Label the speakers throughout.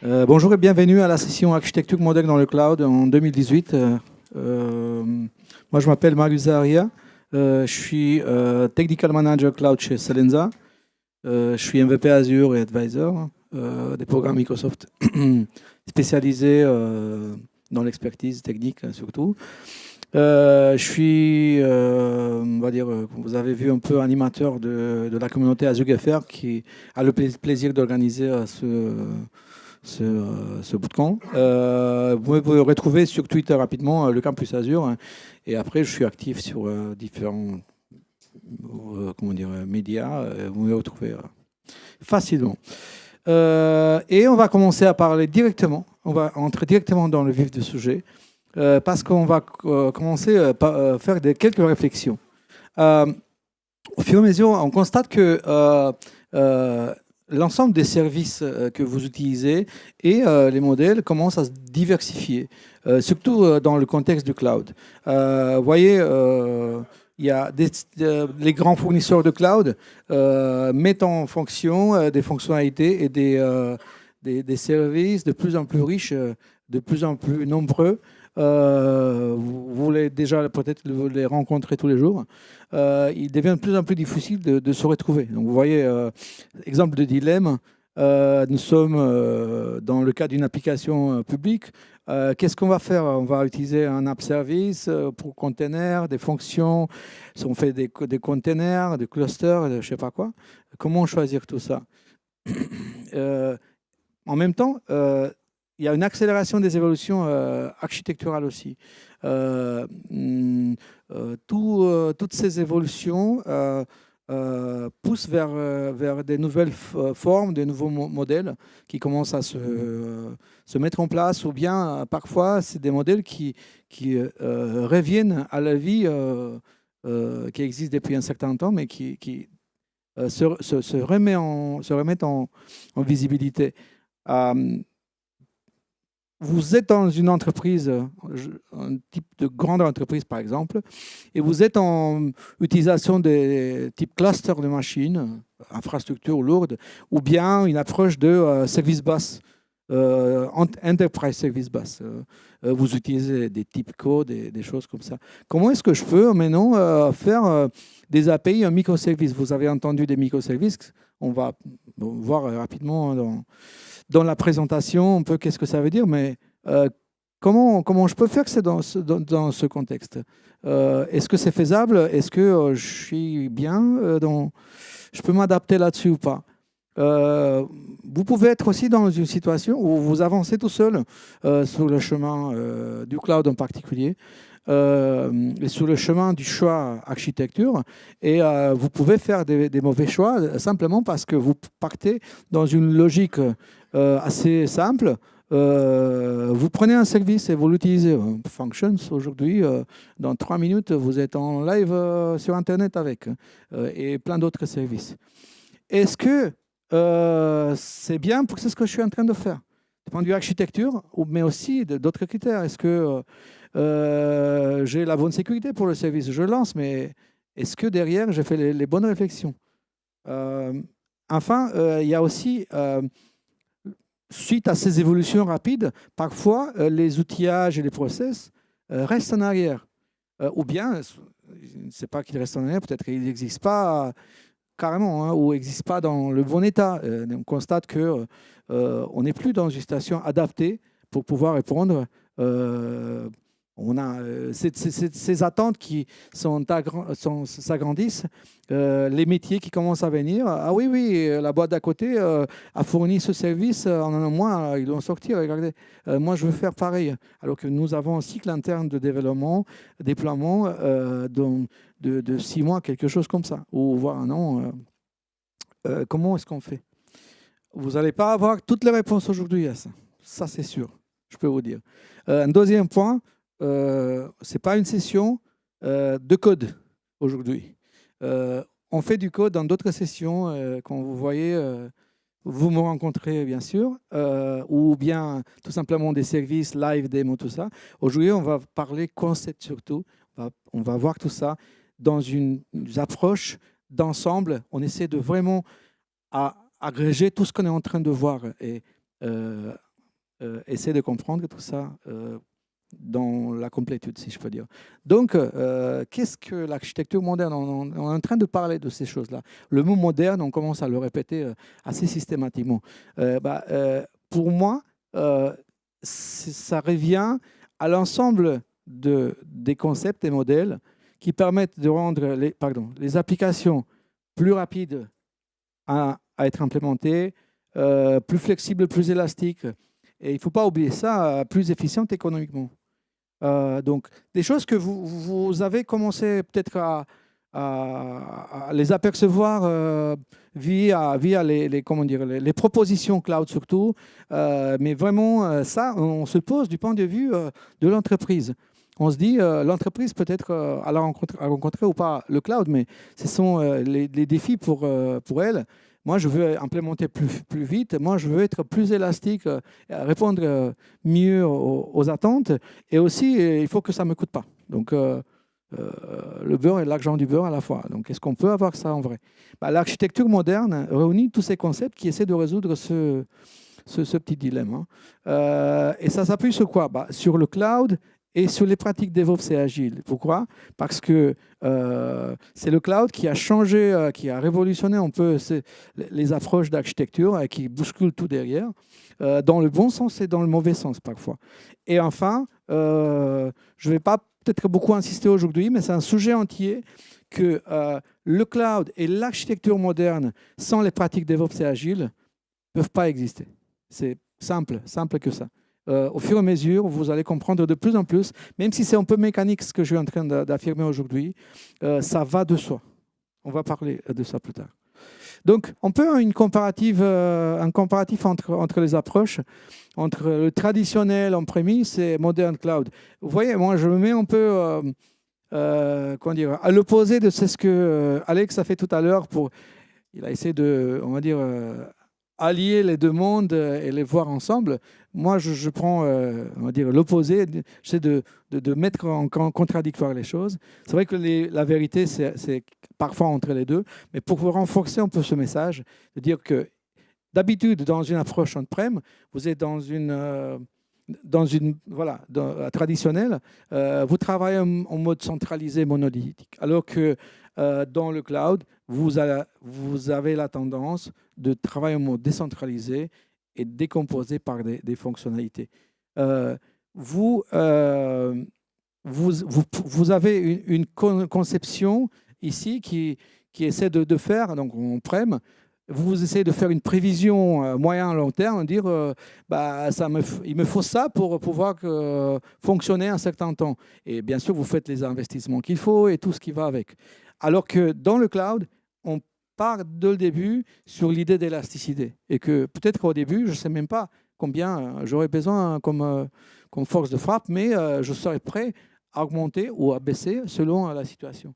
Speaker 1: Bonjour et bienvenue à la session Architecture moderne dans le cloud en 2018. Moi, je m'appelle Marius Zaharia. Je suis Technical Manager Cloud chez Selensa. Je suis MVP Azure et Advisor des programmes Microsoft spécialisés dans l'expertise technique surtout. Je suis, on va dire, vous avez vu un peu animateur de la communauté Azure FR qui a le plaisir d'organiser ce bootcamp. Vous pouvez retrouver sur Twitter rapidement le Campus Azure. Hein, et après, je suis actif sur différents médias. Vous me retrouvez facilement. Et on va commencer à parler directement. On va entrer directement dans le vif du sujet parce qu'on va commencer par faire quelques réflexions. Au fur et à mesure, on constate que l'ensemble des services que vous utilisez et les modèles commencent à se diversifier, surtout dans le contexte du cloud. Vous voyez, il y a les grands fournisseurs de cloud mettent en fonction des fonctionnalités et des services de plus en plus riches, de plus en plus nombreux. Vous voulez déjà peut-être les rencontrer tous les jours. Il devient de plus en plus difficile de se retrouver. Donc vous voyez, exemple de dilemme, nous sommes dans le cas d'une application publique. Qu'est-ce qu'on va faire? On va utiliser un app service pour containers, des fonctions. On fait des containers, des clusters, je ne sais pas quoi. Comment choisir tout ça? En même temps, il y a une accélération des évolutions architecturales aussi. Toutes ces évolutions poussent vers des nouvelles formes, des nouveaux modèles qui commencent à se mettre en place, ou bien parfois c'est des modèles qui reviennent à la vie, qui existent depuis un certain temps, mais qui se remettent en visibilité. Vous êtes dans une entreprise, un type de grande entreprise par exemple, et vous êtes en utilisation des types cluster de machines, infrastructure lourde, ou bien une approche de service bus, enterprise service bus. Vous utilisez des types code, des choses comme ça. Comment est-ce que je peux maintenant faire des API en microservices? Vous avez entendu des microservices, on va voir rapidement dans la présentation un peu qu'est-ce que ça veut dire, mais comment je peux faire que c'est dans ce contexte? Est-ce que c'est faisable? Est-ce que je suis bien je peux m'adapter là-dessus ou pas? Vous pouvez être aussi dans une situation où vous avancez tout seul sur le chemin du cloud en particulier, et sur le chemin du choix architecture, et vous pouvez faire des mauvais choix simplement parce que vous partez dans une logique assez simple. Vous prenez un service et vous l'utilisez. Functions, aujourd'hui, dans 3 minutes, vous êtes en live sur Internet avec, et plein d'autres services. Est-ce que c'est bien pour ce que je suis en train de faire? Du point de vue architecture, mais aussi d'autres critères. Est-ce que j'ai la bonne sécurité pour le service? Je lance, mais est-ce que derrière, j'ai fait les bonnes réflexions? Enfin, il y a aussi, suite à ces évolutions rapides, parfois, les outillages et les process restent en arrière. Ou bien, je ne sais pas qu'ils restent en arrière, peut-être qu'ils n'existent pas carrément, hein, ou n'existent pas dans le bon état. On constate qu'on n'est plus dans une situation adaptée pour pouvoir répondre. On a ces attentes qui s'agrandissent, les métiers qui commencent à venir. Ah oui, oui, la boîte d'à côté a fourni ce service en un mois, ils doivent sortir. Regardez, moi je veux faire pareil. Alors que nous avons un cycle interne de développement, déploiement de 6 mois, quelque chose comme ça, ou voire un an. Comment est-ce qu'on fait? Vous n'allez pas avoir toutes les réponses aujourd'hui à ça. Ça, c'est sûr, je peux vous dire. Un deuxième point, ce n'est pas une session de code aujourd'hui. On fait du code dans d'autres sessions, quand vous voyez, vous me rencontrez bien sûr, ou bien tout simplement des services, live, démo, tout ça. Aujourd'hui, on va parler concept surtout. On va voir tout ça dans une approche d'ensemble. On essaie de vraiment agréger tout ce qu'on est en train de voir. Et essayer de comprendre tout ça dans la complétude, si je peux dire. Donc, qu'est-ce que l'architecture moderne? On est en train de parler de ces choses-là. Le mot moderne, on commence à le répéter assez systématiquement. Pour moi, ça revient à l'ensemble des concepts et modèles qui permettent de rendre les applications plus rapides à être implémentées, plus flexibles, plus élastiques. Et il ne faut pas oublier ça, plus efficientes économiquement. Donc, des choses que vous avez commencé peut-être à les apercevoir via les propositions cloud surtout. Mais vraiment, ça, on se pose du point de vue de l'entreprise. On se dit, l'entreprise peut-être à rencontrer ou pas le cloud, mais ce sont les défis pour elle. Moi, je veux implémenter plus vite. Moi, je veux être plus élastique, répondre mieux aux attentes. Et aussi, il faut que ça ne me coûte pas. Donc, le beurre et l'argent du beurre à la fois. Donc, est-ce qu'on peut avoir ça en vrai? L'architecture moderne réunit tous ces concepts qui essaient de résoudre ce petit dilemme. Et ça s'appuie sur quoi? Sur le cloud et sur les pratiques DevOps et Agile. Pourquoi? Parce que c'est le cloud qui a changé, qui a révolutionné un peu les approches d'architecture et qui bouscule tout derrière, dans le bon sens et dans le mauvais sens parfois. Et enfin, je ne vais pas peut-être beaucoup insister aujourd'hui, mais c'est un sujet entier que le cloud et l'architecture moderne, sans les pratiques DevOps et Agile, ne peuvent pas exister. C'est simple que ça. Au fur et à mesure, vous allez comprendre de plus en plus, même si c'est un peu mécanique ce que je suis en train d'affirmer aujourd'hui, ça va de soi. On va parler de ça plus tard. Donc, on peut un comparatif entre les approches, entre le traditionnel on-premise et modern cloud. Vous voyez, moi, je me mets un peu à l'opposé de ce que Alex a fait tout à l'heure. Il a essayé de, on va dire, allier les deux mondes et les voir ensemble. Moi, je prends, on va dire, l'opposé. J'essaie de mettre en contradictoire les choses. C'est vrai que la vérité, c'est parfois entre les deux. Mais pour renforcer un peu ce message, de dire que d'habitude, dans une approche on-prem, vous êtes dans une traditionnelle, vous travaillez en mode centralisé, monolithique. Alors que dans le cloud, vous avez la tendance de travailler en mode décentralisé et décomposé par des fonctionnalités. Vous avez une conception ici qui essaie de faire, donc on-prem, vous essayez de faire une prévision moyen-long terme, dire il me faut ça pour pouvoir fonctionner un certain temps. Et bien sûr, vous faites les investissements qu'il faut et tout ce qui va avec. Alors que dans le cloud, on part dès le début sur l'idée d'élasticité. Et que peut-être qu'au début, je ne sais même pas combien j'aurais besoin comme force de frappe, mais je serai prêt à augmenter ou à baisser selon la situation.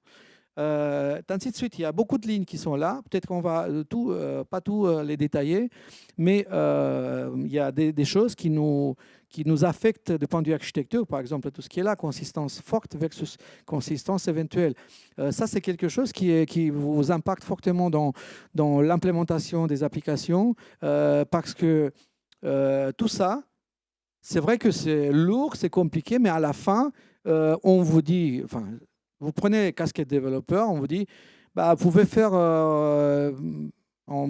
Speaker 1: Ainsi de suite, il y a beaucoup de lignes qui sont là. Peut-être qu'on va pas tout les détailler, mais il y a des choses qui nous affectent du point de vue architecture. Par exemple, tout ce qui est là, consistance forte versus consistance éventuelle. Ça, c'est quelque chose qui vous impacte fortement dans l'implémentation des applications, parce que tout ça, c'est vrai que c'est lourd, c'est compliqué, mais à la fin, on vous dit... Vous prenez casquette développeur, on vous dit, vous pouvez faire un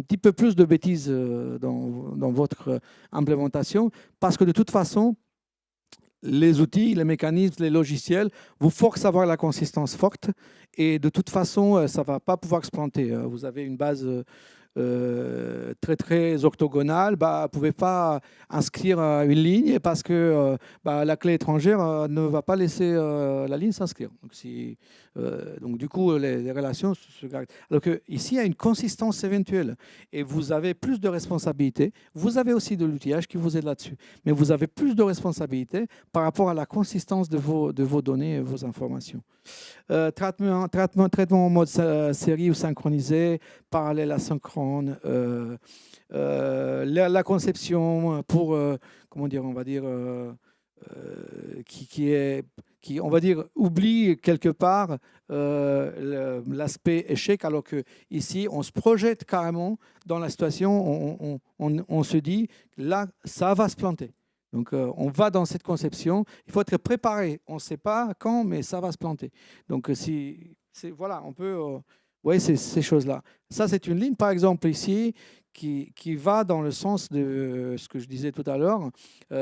Speaker 1: petit peu plus de bêtises dans votre implémentation, parce que de toute façon, les outils, les mécanismes, les logiciels vous forcent à avoir la consistance forte, et de toute façon, ça ne va pas pouvoir se planter. Vous avez une base très très orthogonale, vous ne pouvez pas inscrire une ligne parce que la clé étrangère ne va pas laisser la ligne s'inscrire. Donc du coup, les relations se gardent. Alors que ici, il y a une consistance éventuelle et vous avez plus de responsabilités. Vous avez aussi de l'outillage qui vous aide là-dessus, mais vous avez plus de responsabilités par rapport à la consistance de vos données et vos informations. Traitement en mode série ou synchronisé, parallèle asynchrone, la conception pour, qui on va dire, oublie quelque part l'aspect échec, alors qu'ici, on se projette carrément dans la situation, on se dit, là, ça va se planter. Donc, on va dans cette conception. Il faut être préparé. On ne sait pas quand, mais ça va se planter. Donc, voilà, on peut... oui, ces choses-là. Ça, c'est une ligne, par exemple, ici, qui va dans le sens de ce que je disais tout à l'heure,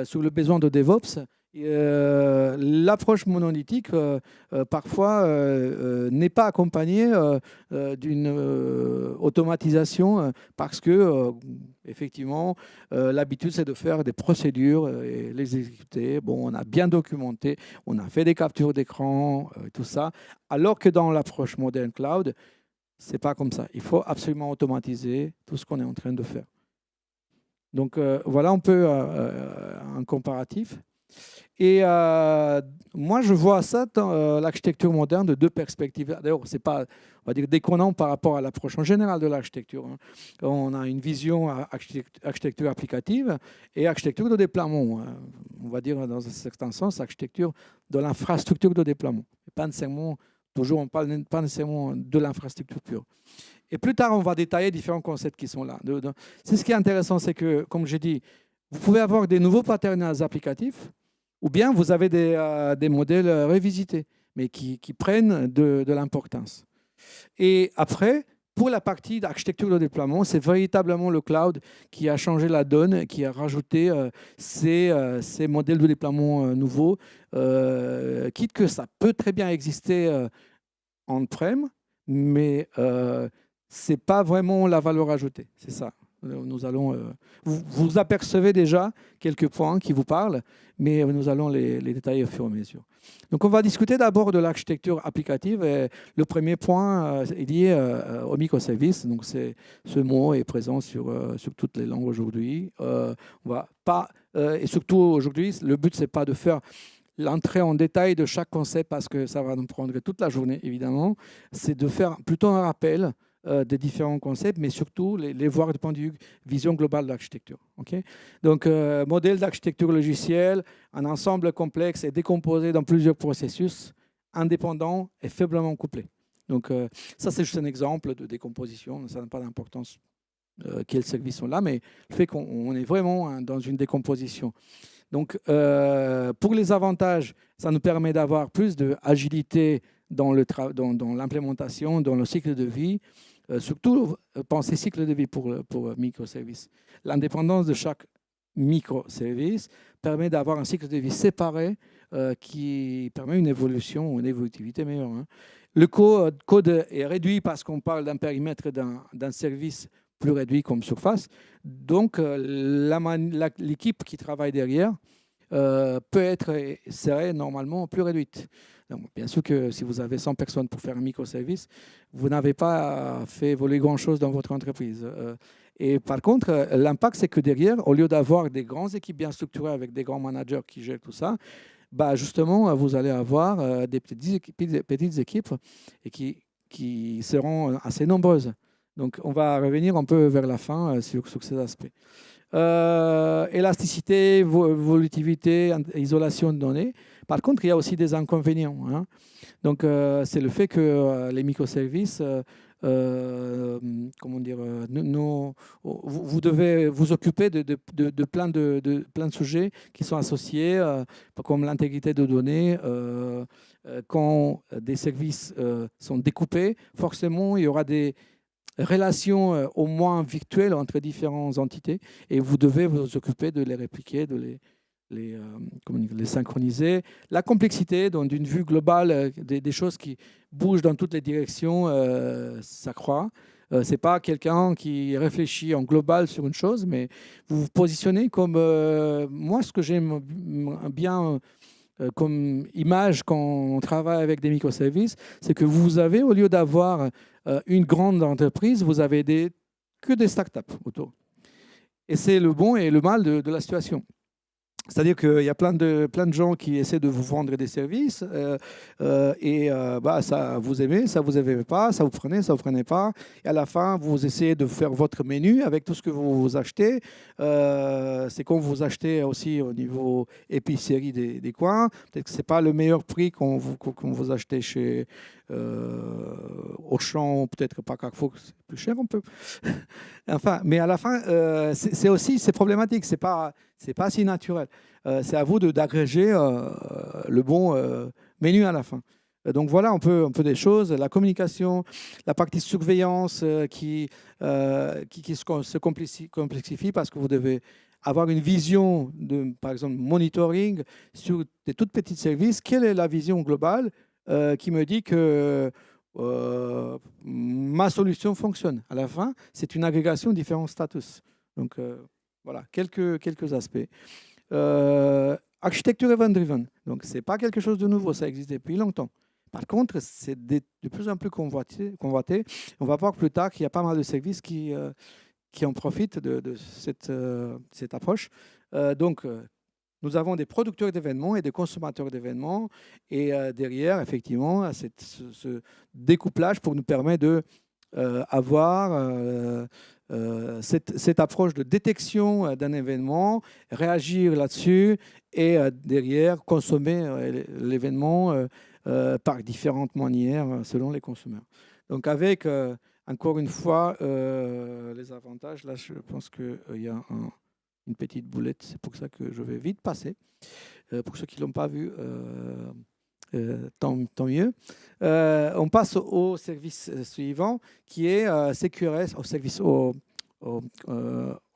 Speaker 1: sur le besoin de DevOps. L'approche monolithique, parfois, n'est pas accompagnée d'une automatisation parce que, effectivement, l'habitude, c'est de faire des procédures et les exécuter. Bon, on a bien documenté, on a fait des captures d'écran, tout ça, alors que dans l'approche moderne cloud, c'est pas comme ça. Il faut absolument automatiser tout ce qu'on est en train de faire. Donc, voilà un peu un comparatif. Et moi, je vois ça dans l'architecture moderne de deux perspectives. D'ailleurs, c'est pas, on va dire, déconnant par rapport à l'approche en général de l'architecture. Hein. On a une vision architecture applicative et architecture de déploiement. Hein. On va dire, dans un certain sens, architecture de l'infrastructure de déploiement. Pas nécessairement, toujours, on parle pas nécessairement de l'infrastructure pure. Et plus tard, on va détailler différents concepts qui sont là. C'est ce qui est intéressant, c'est que, comme j'ai dit, vous pouvez avoir des nouveaux patterns applicatifs, ou bien vous avez des modèles revisités, mais qui prennent de l'importance. Et après, pour la partie d'architecture de déploiement, c'est véritablement le cloud qui a changé la donne, qui a rajouté ces modèles de déploiement nouveaux, quitte que ça peut très bien exister on-prem, mais ce n'est pas vraiment la valeur ajoutée. C'est ça. Nous allons, vous apercevez déjà quelques points qui vous parlent, mais nous allons les détailler au fur et à mesure. Donc, on va discuter d'abord de l'architecture applicative. Et le premier point est lié au microservice. Donc, ce mot est présent sur toutes les langues aujourd'hui. On va pas, et surtout aujourd'hui, le but, ce n'est pas de faire l'entrée en détail de chaque concept parce que ça va nous prendre toute la journée, évidemment. C'est de faire plutôt un rappel des différents concepts, mais surtout les voir du point de vue vision globale de l'architecture. Okay. Donc, modèle d'architecture logicielle, un ensemble complexe et décomposé dans plusieurs processus indépendants et faiblement couplés. Donc, ça, c'est juste un exemple de décomposition. Ça n'a pas d'importance quels services sont là, mais le fait qu'on est vraiment dans une décomposition. Donc, pour les avantages, ça nous permet d'avoir plus d'agilité dans l'implémentation, dans le cycle de vie. Surtout, penser cycle de vie pour microservices. L'indépendance de chaque microservice permet d'avoir un cycle de vie séparé qui permet une évolution, une évolutivité meilleure. Hein. Le code est réduit parce qu'on parle d'un périmètre d'un service plus réduit comme surface. Donc, l'équipe qui travaille derrière peut être serait normalement plus réduite. Donc, bien sûr que si vous avez 100 personnes pour faire un microservice, vous n'avez pas fait évoluer grand-chose dans votre entreprise. Et par contre, l'impact, c'est que derrière, au lieu d'avoir des grandes équipes bien structurées avec des grands managers qui gèrent tout ça, bah justement, vous allez avoir des petites équipes et qui seront assez nombreuses. Donc, on va revenir un peu vers la fin sur ces aspects. Élasticité, volatilité, isolation de données. Par contre, il y a aussi des inconvénients. Hein. Donc, c'est le fait que les microservices, comment dire, vous devez vous occuper de plein de sujets qui sont associés, comme l'intégrité de données. Quand des services sont découpés, forcément, il y aura des relations au moins virtuelles entre différentes entités et vous devez vous occuper de les répliquer, de les synchroniser. La complexité, d'une vue globale, des choses qui bougent dans toutes les directions, s'accroît. Ce n'est pas quelqu'un qui réfléchit en global sur une chose, mais vous vous positionnez comme... moi, ce que j'aime bien comme image quand on travaille avec des microservices, c'est que vous avez, au lieu d'avoir une grande entreprise, vous avez que des startups autour. Et c'est le bon et le mal de la situation. C'est-à-dire qu'il y a plein de gens qui essaient de vous vendre des services ça vous aimez, ça vous aimez pas, ça vous prenez pas. Et à la fin, vous essayez de faire votre menu avec tout ce que vous achetez. C'est comme vous achetez aussi au niveau épicerie des coins. Peut-être que ce n'est pas le meilleur prix quand vous achetez chez Auchan, peut-être pas Carrefour, plus cher, on peut. Enfin, mais à la fin, c'est problématique, c'est pas si naturel. C'est à vous d'agréger le bon menu à la fin. Donc voilà un peu des choses. La communication, la partie surveillance qui se complexifie parce que vous devez avoir une vision de, par exemple, monitoring sur des toutes petites services. Quelle est la vision globale qui me dit que ma solution fonctionne? À la fin, c'est une agrégation de différents status. Donc voilà, quelques aspects. Architecture event-driven. Donc, ce n'est pas quelque chose de nouveau, ça existe depuis longtemps. Par contre, c'est de plus en plus convoité. On va voir plus tard qu'il y a pas mal de services qui en profitent de cette approche. Nous avons des producteurs d'événements et des consommateurs d'événements. Et derrière, effectivement, ce découplage pour nous permettre d'avoir cette approche de détection d'un événement, réagir là-dessus et derrière consommer l'événement par différentes manières selon les consommateurs. Donc avec, encore une fois, les avantages, là je pense qu'il y a une petite boulette, c'est pour ça que je vais vite passer. Pour ceux qui ne l'ont pas vu, tant mieux. On passe au service suivant qui est CQRS, au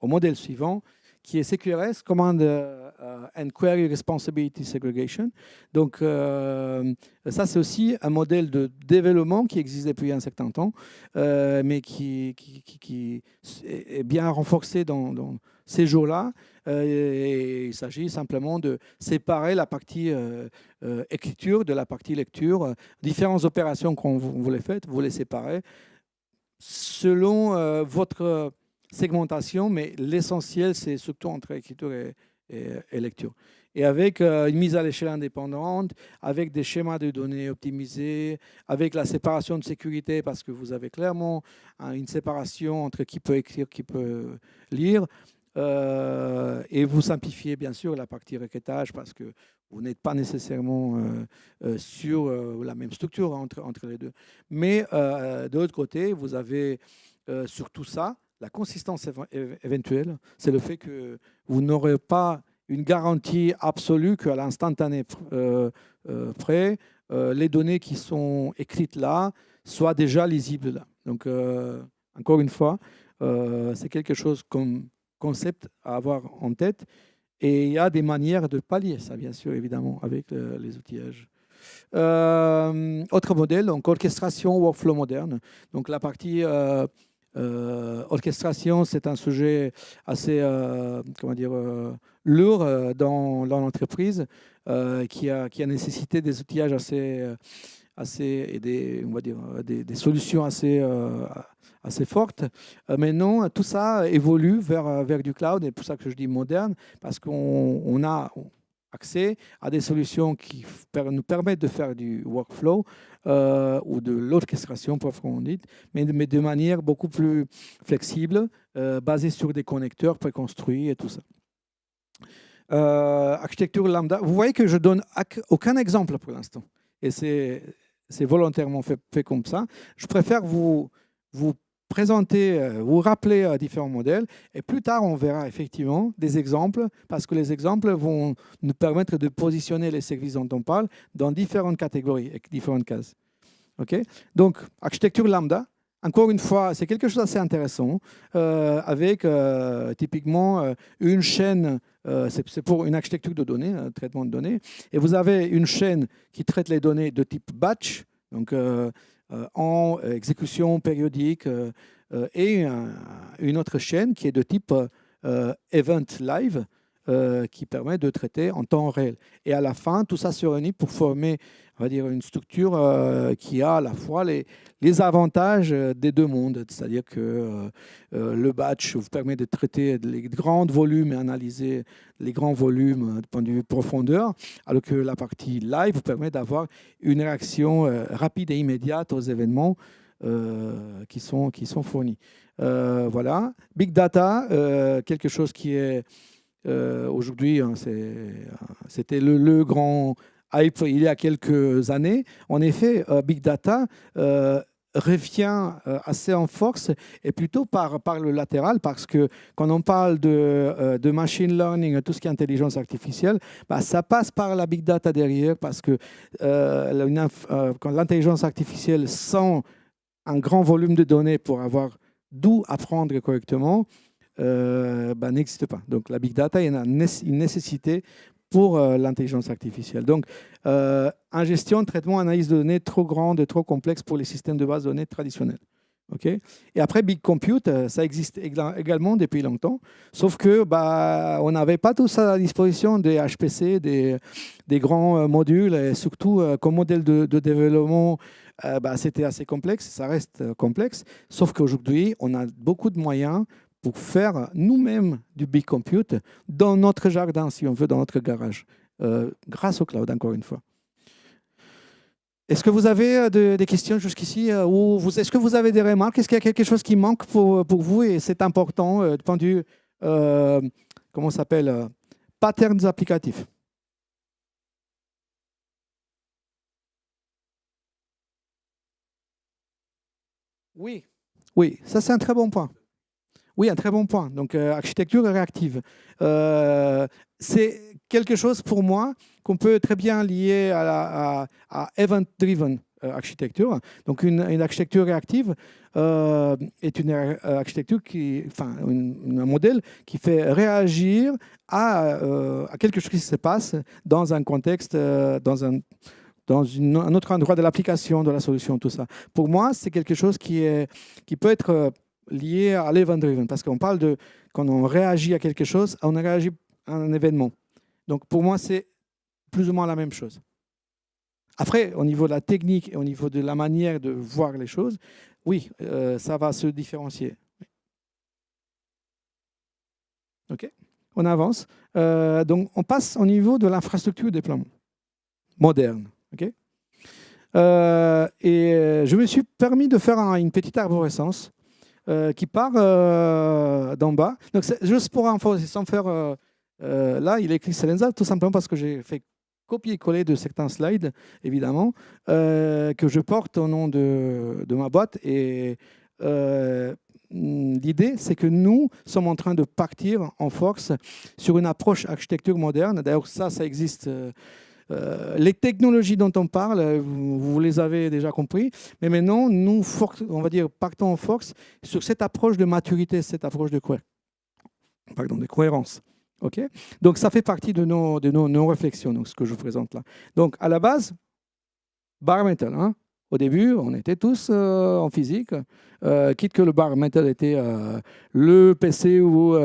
Speaker 1: modèle suivant qui est CQRS, Command and Query Responsibility Segregation. Donc ça c'est aussi un modèle de développement qui existe depuis un certain temps, mais qui est bien renforcé dans ces jours-là. Il s'agit simplement de séparer la partie écriture de la partie lecture. Différentes opérations qu'on vous les faites, vous les séparez selon votre segmentation, mais l'essentiel, c'est surtout entre écriture et lecture. Et avec une mise à l'échelle indépendante, avec des schémas de données optimisés, avec la séparation de sécurité, parce que vous avez clairement une séparation entre qui peut écrire, qui peut lire. Et vous simplifiez bien sûr la partie requêtage parce que vous n'êtes pas nécessairement sur la même structure entre les deux. Mais de l'autre côté, vous avez sur tout ça la consistance éventuelle. C'est le fait que vous n'aurez pas une garantie absolue qu'à l'instantané près, les données qui sont écrites là soient déjà lisibles là. Donc, encore une fois, c'est quelque chose comme concept à avoir en tête. Et il y a des manières de pallier ça, bien sûr, évidemment, avec les outillages. Autre modèle, donc orchestration, workflow moderne. Donc la partie orchestration, c'est un sujet assez lourd dans l'entreprise qui a nécessité des outillages et des solutions assez fortes. Nous, tout ça évolue vers du cloud, et c'est pour ça que je dis moderne, parce qu'on a accès à des solutions qui nous permettent de faire du workflow ou de l'orchestration proprement dite, mais de manière beaucoup plus flexible, basée sur des connecteurs préconstruits et tout ça. Architecture lambda, vous voyez que je donne aucun exemple pour l'instant, et c'est volontairement fait comme ça. Je préfère vous présenter, vous rappeler différents modèles, et plus tard on verra effectivement des exemples, parce que les exemples vont nous permettre de positionner les services dont on parle dans différentes catégories et différentes cases. Okay. Donc, architecture lambda, encore une fois, c'est quelque chose d'assez intéressant, avec typiquement une chaîne, c'est pour une architecture de données, un traitement de données, et vous avez une chaîne qui traite les données de type batch, donc en exécution périodique, et une autre chaîne qui est de type event live, qui permet de traiter en temps réel. Et à la fin, tout ça se réunit pour former, on va dire, une structure qui a à la fois les avantages des deux mondes. C'est-à-dire que le batch vous permet de traiter les grands volumes et analyser les grands volumes du point de vue profondeur, alors que la partie live vous permet d'avoir une réaction rapide et immédiate aux événements qui sont fournis. Voilà. Big data, quelque chose qui est aujourd'hui, c'était le grand hype il y a quelques années. En effet, Big Data revient assez en force et plutôt par le latéral, parce que quand on parle de machine learning, tout ce qui est intelligence artificielle, bah, ça passe par la big data derrière, parce que quand l'intelligence artificielle sent un grand volume de données pour avoir d'où apprendre correctement, bah, n'existe pas. Donc la big data est une nécessité pour l'intelligence artificielle. Donc, ingestion, traitement, analyse de données trop grande et trop complexe pour les systèmes de base de données traditionnels. Okay. Et après, Big Compute, ça existe également depuis longtemps, sauf que bah, on n'avait pas tout ça à disposition, des HPC, des grands modules, et surtout comme modèle de développement, bah, c'était assez complexe, ça reste complexe, sauf qu'aujourd'hui, on a beaucoup de moyens pour faire nous-mêmes du Big Compute dans notre jardin, si on veut, dans notre garage, grâce au cloud, encore une fois. Est-ce que vous avez des questions jusqu'ici est-ce que vous avez des remarques? Est-ce qu'il y a quelque chose qui manque pour vous et c'est important du point de vue, comment ça s'appelle, patterns applicatifs? Oui, oui, ça c'est un très bon point. Oui, un très bon point. Donc, architecture réactive. C'est quelque chose pour moi qu'on peut très bien lier à event-driven architecture. Donc, une architecture réactive est une architecture un modèle qui fait réagir à quelque chose qui se passe dans un contexte, dans un autre endroit de l'application, de la solution, tout ça. Pour moi, c'est quelque chose qui peut être lié à l'event-driven, parce qu'on parle de quand on réagit à quelque chose, on réagit à un événement. Donc pour moi, c'est plus ou moins la même chose. Après, au niveau de la technique et au niveau de la manière de voir les choses, oui, ça va se différencier. OK, on avance. Donc on passe au niveau de l'infrastructure de déploiement moderne. OK, et je me suis permis de faire une petite arborescence qui part d'en bas. Donc, juste pour info, sans faire... là, il est écrit Selenza, tout simplement parce que j'ai fait copier-coller de certains slides, évidemment, que je porte au nom de ma boîte. Et l'idée, c'est que nous sommes en train de partir en force sur une approche architecture moderne. D'ailleurs, ça existe... les technologies dont on parle, vous les avez déjà compris, mais maintenant, nous, on va dire, partons en force sur cette approche de maturité, cette approche de cohérence. Okay, donc, ça fait partie de nos réflexions, donc, ce que je vous présente là. Donc, à la base, bare metal. Hein. Au début, on était tous en physique, quitte que le bare metal était le PC ou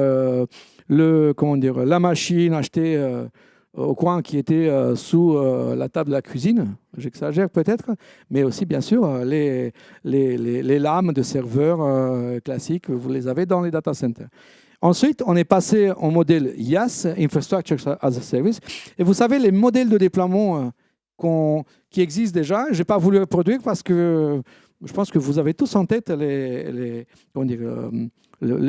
Speaker 1: la machine achetée au coin qui était sous la table de la cuisine, j'exagère peut-être, mais aussi bien sûr les lames de serveurs classiques, vous les avez dans les data centers. Ensuite, on est passé au modèle IaaS, Infrastructure as a Service, et vous savez, les modèles de déploiement qui existent déjà, je n'ai pas voulu reproduire parce que je pense que vous avez tous en tête les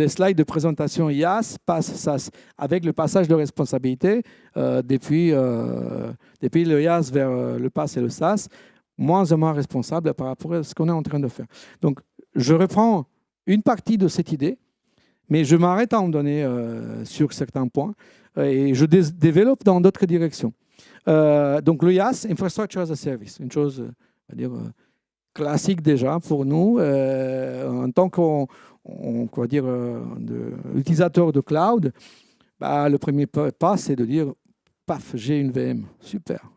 Speaker 1: slides de présentation IaaS, PaaS, SaaS, avec le passage de responsabilité depuis le IaaS vers le PaaS et le SaaS, moins et moins responsable par rapport à ce qu'on est en train de faire. Donc, je reprends une partie de cette idée, mais je m'arrête à en donner sur certains points et je développe dans d'autres directions. Donc, le IaaS, Infrastructure as a Service, une chose, on va dire, classique déjà pour nous, en tant qu'utilisateur de cloud. Bah, le premier pas, c'est de dire, paf, j'ai une VM, super.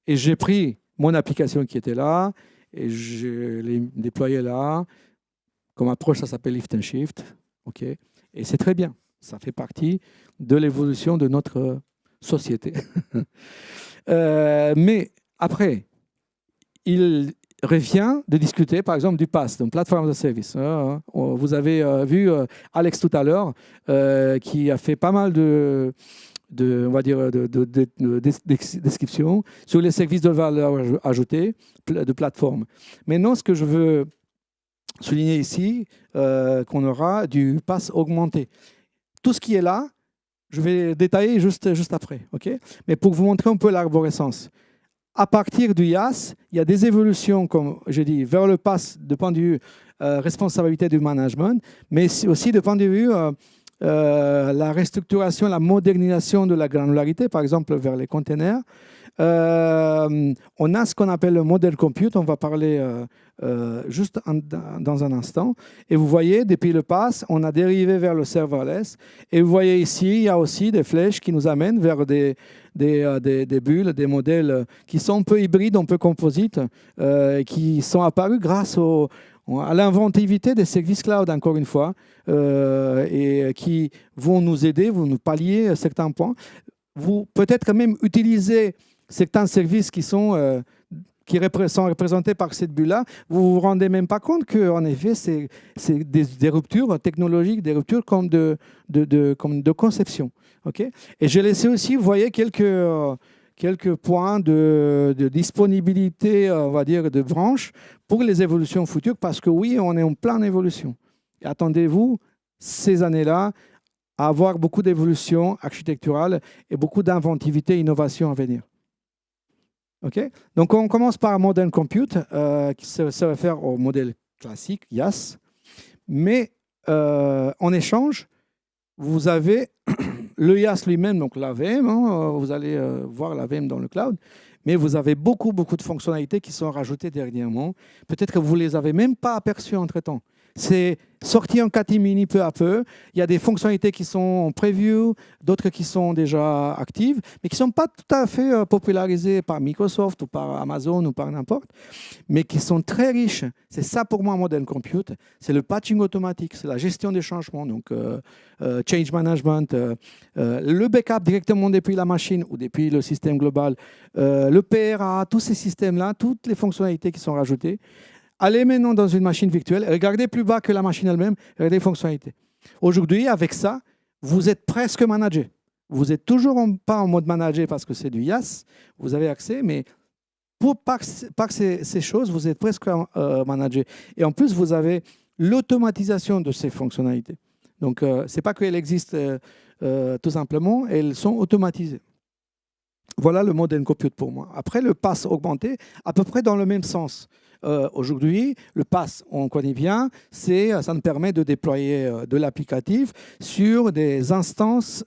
Speaker 1: Et j'ai pris mon application qui était là, et je l'ai déployée là. Comme approche, ça s'appelle lift and shift. Okay, et c'est très bien. Ça fait partie de l'évolution de notre société. Mais après, il revient de discuter, par exemple, du PaaS, donc Platform as a Service. Vous avez vu Alex tout à l'heure, qui a fait pas mal de descriptions sur les services de valeur ajoutée de plateforme. Maintenant, ce que je veux souligner ici, qu'on aura du PaaS augmenté. Tout ce qui est là, je vais détailler juste après. Okay, mais pour vous montrer un peu l'arborescence. à partir du IaaS, il y a des évolutions, comme je dis, vers le PaaS de point de vue responsabilité du management, mais aussi de point de vue la restructuration, la modernisation de la granularité, par exemple vers les containers. On a ce qu'on appelle le model compute, on va parler juste dans un instant. Et vous voyez, depuis le PaaS, on a dérivé vers le serverless. Et vous voyez ici, il y a aussi des flèches qui nous amènent vers des bulles, des modèles qui sont un peu hybrides, un peu composites, qui sont apparus grâce à l'inventivité des services cloud, encore une fois, et qui vont nous aider, vont nous pallier certains points. Vous peut-être même utiliser certains services qui sont représentés par cette bulle-là, vous ne vous rendez même pas compte qu'en effet, c'est des ruptures technologiques, des ruptures comme de conception. Okay, et j'ai laissé aussi, vous voyez, quelques points de disponibilité, on va dire, de branches pour les évolutions futures, parce que oui, on est en pleine évolution. Et attendez-vous, ces années-là, à avoir beaucoup d'évolution architecturale et beaucoup d'inventivité et d'innovation à venir. Okay, donc, on commence par un model compute qui se réfère au modèle classique, IaaS. Mais en échange, vous avez le IaaS lui-même, donc la VM, vous allez voir la VM dans le cloud, mais vous avez beaucoup de fonctionnalités qui sont rajoutées dernièrement. Peut-être que vous ne les avez même pas aperçues entre-temps. C'est sorti en catimini peu à peu. Il y a des fonctionnalités qui sont en preview, d'autres qui sont déjà actives, mais qui ne sont pas tout à fait popularisées par Microsoft ou par Amazon ou par n'importe, mais qui sont très riches. C'est ça pour moi, Model Compute. C'est le patching automatique, c'est la gestion des changements, donc change management, le backup directement depuis la machine ou depuis le système global, le PRA, tous ces systèmes-là, toutes les fonctionnalités qui sont rajoutées. Allez maintenant dans une machine virtuelle, regardez plus bas que la machine elle-même, regardez les fonctionnalités. Aujourd'hui, avec ça, vous êtes presque managé. Vous n'êtes toujours pas en mode manager parce que c'est du IaaS, vous avez accès, mais par ces choses, vous êtes presque managé. Et en plus, vous avez l'automatisation de ces fonctionnalités. Donc, ce n'est pas qu'elles existent tout simplement, elles sont automatisées. Voilà le model compute pour moi. Après, le PaaS augmenté, à peu près dans le même sens. Aujourd'hui, le PaaS, on connaît bien, ça nous permet de déployer de l'applicatif sur des instances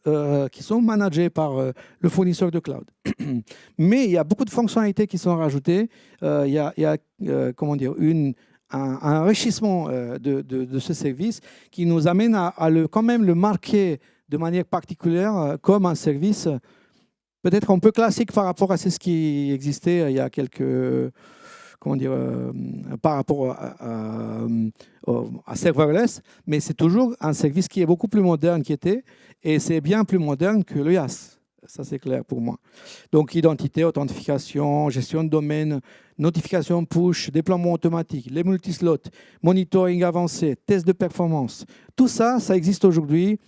Speaker 1: qui sont managées par le fournisseur de cloud. Mais il y a beaucoup de fonctionnalités qui sont rajoutées. Il y a comment dire, un enrichissement de ce service qui nous amène à quand même le marquer de manière particulière comme un service peut-être un peu classique par rapport à ce qui existait il y a quelques... comment dire, par rapport à serverless, mais c'est toujours un service qui est beaucoup plus moderne qui était, et c'est bien plus moderne que le IaaS. Ça, c'est clair pour moi. Donc, identité, authentification, gestion de domaine, notification push, déploiement automatique, les multislots, monitoring avancé, test de performance. Tout ça, ça existe aujourd'hui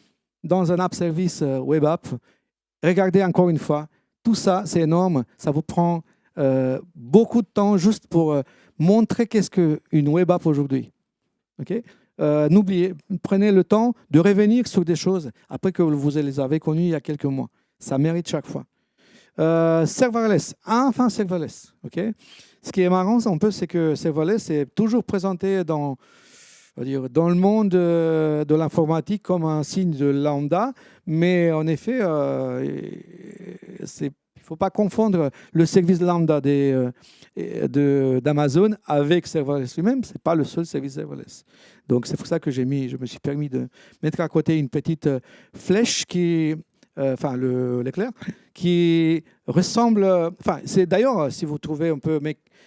Speaker 1: dans un app service web app. Regardez encore une fois, tout ça, c'est énorme. Ça vous prend beaucoup de temps juste pour montrer qu'est-ce qu'une web app aujourd'hui. Okay, n'oubliez, prenez le temps de revenir sur des choses après que vous les avez connues il y a quelques mois. Ça mérite chaque fois. Serverless, enfin serverless. Okay, ce qui est marrant un peu, c'est que serverless est toujours présenté dans le monde de l'informatique comme un signe de lambda, mais en effet, il ne faut pas confondre le service lambda d'Amazon avec serverless lui-même. Ce n'est pas le seul service serverless. Donc, c'est pour ça que je me suis permis de mettre à côté une petite flèche l'éclair, qui ressemble... c'est d'ailleurs, si vous trouvez un peu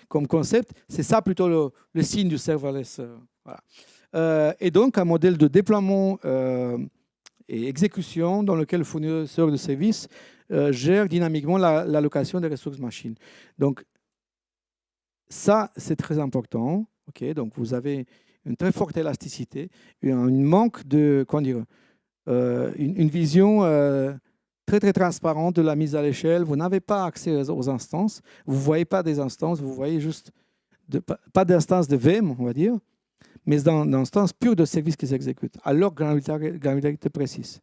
Speaker 1: comme concept, c'est ça plutôt le signe du serverless. Voilà. Et donc, un modèle de déploiement et exécution dans lequel le fournisseur de services gère dynamiquement l'allocation des ressources machines. Donc, ça, c'est très important. Okay, donc, vous avez une très forte élasticité, un manque de, une vision très, très transparente de la mise à l'échelle. Vous n'avez pas accès aux instances. Vous ne voyez pas des instances. Vous voyez juste pas d'instances de VM, on va dire, mais d'instances pures de services qui s'exécutent à leur granularité précise.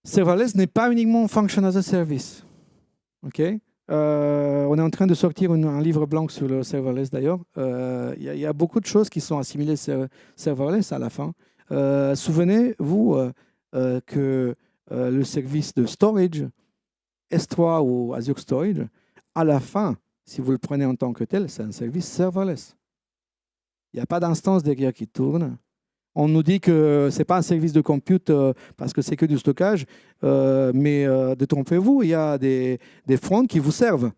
Speaker 1: Serverless n'est pas uniquement function as a service. Okay, On est en train de sortir un livre blanc sur le serverless d'ailleurs. Il y a beaucoup de choses qui sont assimilées serverless à la fin. Souvenez-vous que le service de storage, S3 ou Azure Storage, à la fin, si vous le prenez en tant que tel, c'est un service serverless. Il n'y a pas d'instance derrière qui tourne. On nous dit que ce n'est pas un service de compute parce que c'est que du stockage, mais détrompez-vous, il y a des fronts qui vous servent.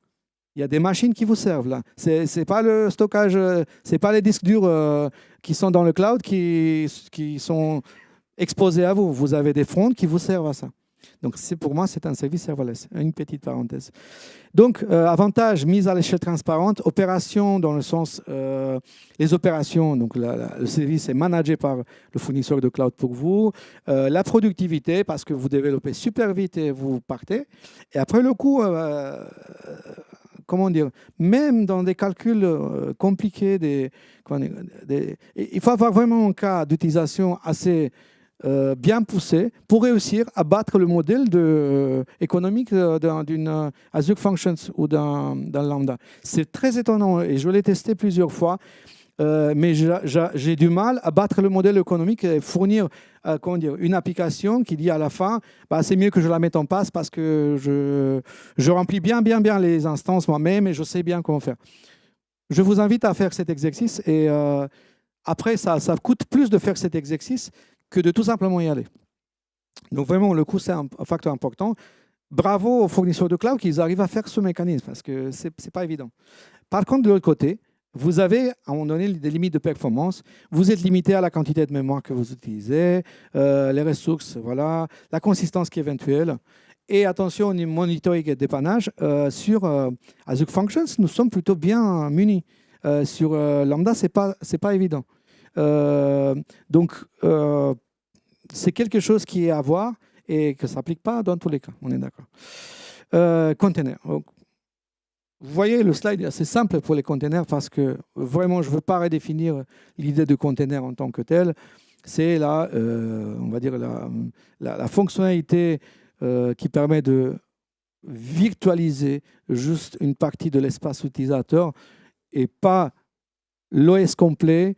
Speaker 1: Il y a des machines qui vous servent là. C'est pas le stockage, c'est pas les disques durs qui sont dans le cloud qui sont exposés à vous. Vous avez des fronts qui vous servent à ça. Donc pour moi, c'est un service serverless. Une petite parenthèse. Donc, avantage, mise à l'échelle transparente, opération dans le sens, les opérations, donc le service est managé par le fournisseur de cloud pour vous, la productivité, parce que vous développez super vite et vous partez, et après le coût, comment dire, même dans des calculs compliqués, il faut avoir vraiment un cas d'utilisation assez bien poussé pour réussir à battre le modèle économique d'une Azure Functions ou d'un Lambda. C'est très étonnant et je l'ai testé plusieurs fois, mais j'ai du mal à battre le modèle économique et fournir une application qui dit à la fin, bah, c'est mieux que je la mette en place parce que je remplis bien les instances moi-même et je sais bien comment faire. Je vous invite à faire cet exercice et après, ça coûte plus de faire cet exercice que de tout simplement y aller. Donc vraiment, le coût, c'est un facteur important. Bravo aux fournisseurs de cloud qu'ils arrivent à faire ce mécanisme, parce que ce n'est pas évident. Par contre, de l'autre côté, vous avez, à un moment donné, des limites de performance. Vous êtes limité à la quantité de mémoire que vous utilisez, les ressources, voilà, la consistance qui est éventuelle. Et attention au monitoring et dépannage. Sur Azure Functions, nous sommes plutôt bien munis. Sur Lambda, ce n'est pas évident. Donc, c'est quelque chose qui est à voir et que ça ne s'applique pas dans tous les cas. On est d'accord. Container. Donc, vous voyez, le slide est assez simple pour les containers parce que vraiment, je ne veux pas redéfinir l'idée de container en tant que tel. C'est là, on va dire, la fonctionnalité qui permet de virtualiser juste une partie de l'espace utilisateur et pas l'OS complet,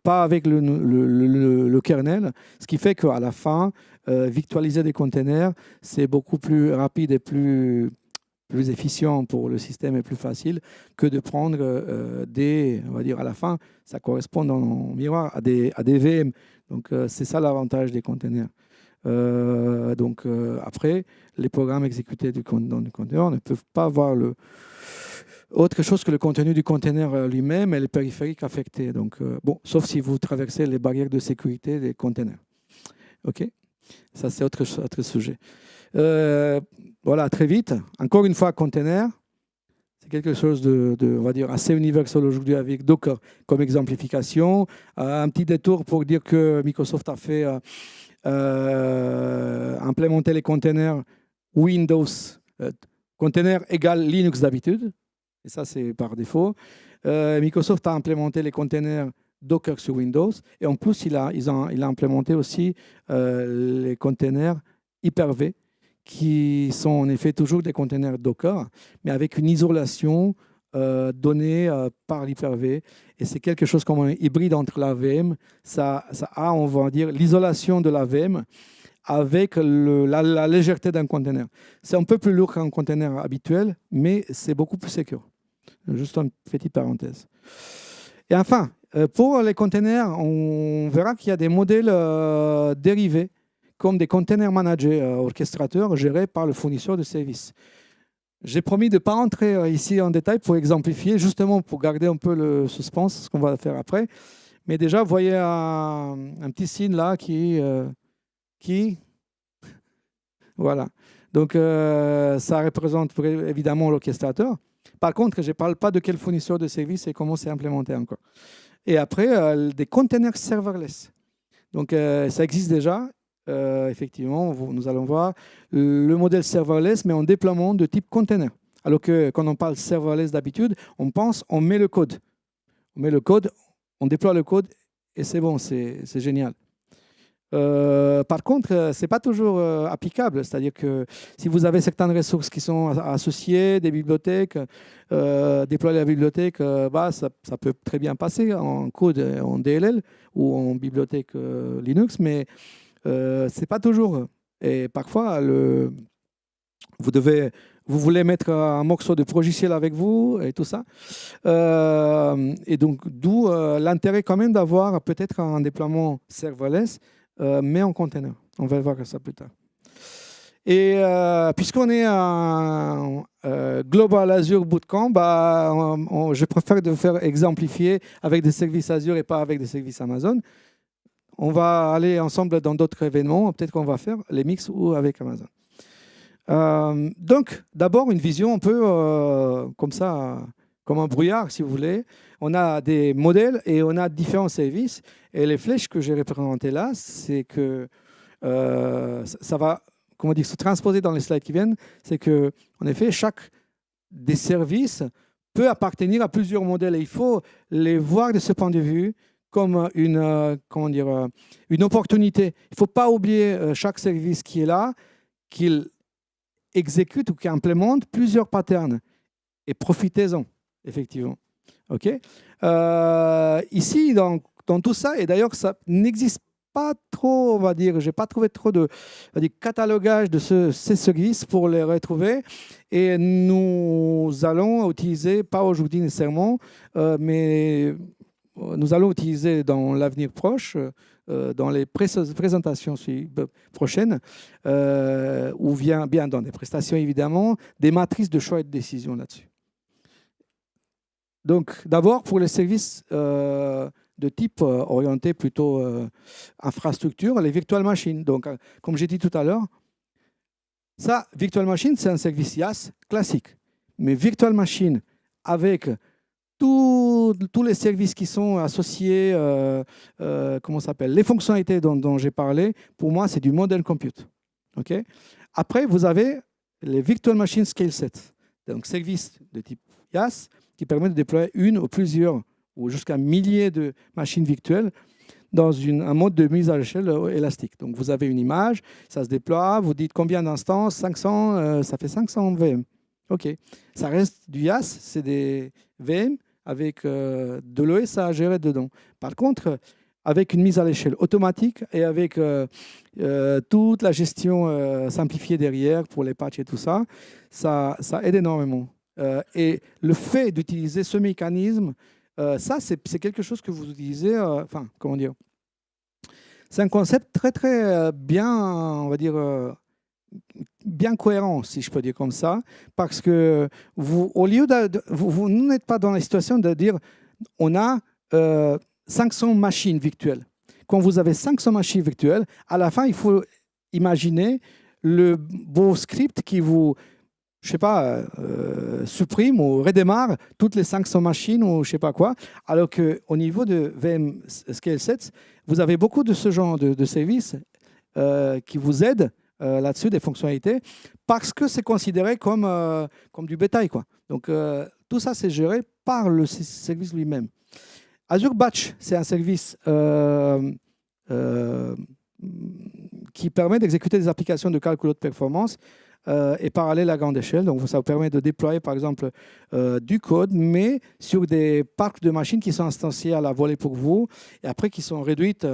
Speaker 1: pas avec le kernel, ce qui fait qu'à la fin, virtualiser des containers, c'est beaucoup plus rapide et plus efficient pour le système et plus facile que de prendre on va dire à la fin, ça correspond en miroir à des VM. Donc, c'est ça l'avantage des containers. Après, les programmes exécutés dans le conteneur ne peuvent pas avoir autre chose que le contenu du conteneur lui-même et les périphériques affectés. Donc, sauf si vous traversez les barrières de sécurité des conteneurs. OK ? Ça, c'est autre sujet. Voilà, très vite. Encore une fois, conteneur, c'est quelque chose de, on va dire, assez universel aujourd'hui avec Docker comme exemplification. Un petit détour pour dire que Microsoft a fait implémenter les conteneurs Windows. Container égale Linux d'habitude. Et ça, c'est par défaut. Microsoft a implémenté les containers Docker sur Windows. Et en plus, il a implémenté aussi les containers Hyper-V, qui sont en effet toujours des containers Docker, mais avec une isolation donnée par l'Hyper-V. Et c'est quelque chose comme un hybride entre la VM. Ça a, on va dire, l'isolation de la VM avec la légèreté d'un container. C'est un peu plus lourd qu'un container habituel, mais c'est beaucoup plus sécure. Juste une petite parenthèse. Et enfin, pour les containers, on verra qu'il y a des modèles dérivés, comme des containers managés, orchestrateurs, gérés par le fournisseur de services. J'ai promis de ne pas entrer ici en détail pour exemplifier, justement pour garder un peu le suspense, ce qu'on va faire après. Mais déjà, vous voyez un petit signe là qui voilà. Donc, ça représente évidemment l'orchestrateur. Par contre, je ne parle pas de quel fournisseur de services et comment c'est implémenté encore. Et après, des containers serverless. Donc, ça existe déjà. Effectivement, nous allons voir le modèle serverless, mais en déploiement de type container. Alors que quand on parle serverless d'habitude, on met le code. On met le code, on déploie le code et c'est bon, c'est génial. Par contre, ce n'est pas toujours applicable. C'est-à-dire que si vous avez certaines ressources qui sont associées, des bibliothèques, déployer la bibliothèque, ça peut très bien passer en code, en DLL ou en bibliothèque Linux, mais ce n'est pas toujours. Et parfois, vous voulez mettre un morceau de logiciel avec vous et tout ça. Et donc, d'où l'intérêt quand même d'avoir peut-être un déploiement serverless, mais en container. On va voir ça plus tard. Et puisqu'on est un Global Azure Bootcamp, je préfère de faire exemplifier avec des services Azure et pas avec des services Amazon. On va aller ensemble dans d'autres événements. Peut-être qu'on va faire les mix ou avec Amazon. Donc, d'abord, une vision un peu comme ça, comme un brouillard, si vous voulez. On a des modèles et on a différents services. Et les flèches que j'ai représentées là, c'est que ça va, comment dire, se transposer dans les slides qui viennent. C'est que, en effet, chaque des services peut appartenir à plusieurs modèles. Et il faut les voir de ce point de vue comme une opportunité. Il ne faut pas oublier chaque service qui est là, qu'il exécute ou qui implémente plusieurs patterns. Et profitez-en, effectivement. OK. Ici, dans tout ça, et d'ailleurs, ça n'existe pas trop, on va dire, je n'ai pas trouvé trop de catalogage de ces services pour les retrouver. Et nous allons utiliser, pas aujourd'hui nécessairement, mais nous allons utiliser dans l'avenir proche, dans les présentations prochaines, ou bien dans des prestations évidemment, des matrices de choix et de décision là-dessus. Donc d'abord pour les services de type orienté plutôt infrastructure, les virtual machines. Donc comme j'ai dit tout à l'heure, ça, virtual machine, c'est un service IaaS classique. Mais virtual machine avec tous les services qui sont associés, comment ça s'appelle, les fonctionnalités dont j'ai parlé, pour moi, c'est du modern compute. Okay. Après, vous avez les virtual machine scale sets, donc services de type IaaS qui permettent de déployer une ou plusieurs ou jusqu'à milliers de machines virtuelles dans un mode de mise à l'échelle élastique. Donc, vous avez une image, ça se déploie, vous dites combien d'instances, 500, ça fait 500 VM. OK. Ça reste du IaaS, c'est des VM avec de l'OS à gérer dedans. Par contre, avec une mise à l'échelle automatique et avec toute la gestion simplifiée derrière pour les patchs et tout ça, ça aide énormément. Et le fait d'utiliser ce mécanisme, ça, c'est quelque chose que vous utilisez, comment dire, c'est un concept très, très bien, on va dire, bien cohérent, si je peux dire comme ça, parce que au lieu vous n'êtes pas dans la situation de dire on a 500 machines virtuelles. Quand vous avez 500 machines virtuelles, à la fin, il faut imaginer le beau script qui vous, je ne sais pas, supprime ou redémarre toutes les 500 machines ou je ne sais pas quoi, alors qu'au niveau de VM Scale Sets, vous avez beaucoup de ce genre de services qui vous aident là-dessus, des fonctionnalités, parce que c'est considéré comme du bétail, quoi. Donc, tout ça, c'est géré par le service lui-même. Azure Batch, c'est un service qui permet d'exécuter des applications de calcul de performance et parallèle à grande échelle. Donc, ça vous permet de déployer, par exemple, du code, mais sur des parcs de machines qui sont instanciées à la volée pour vous, et après qui sont réduites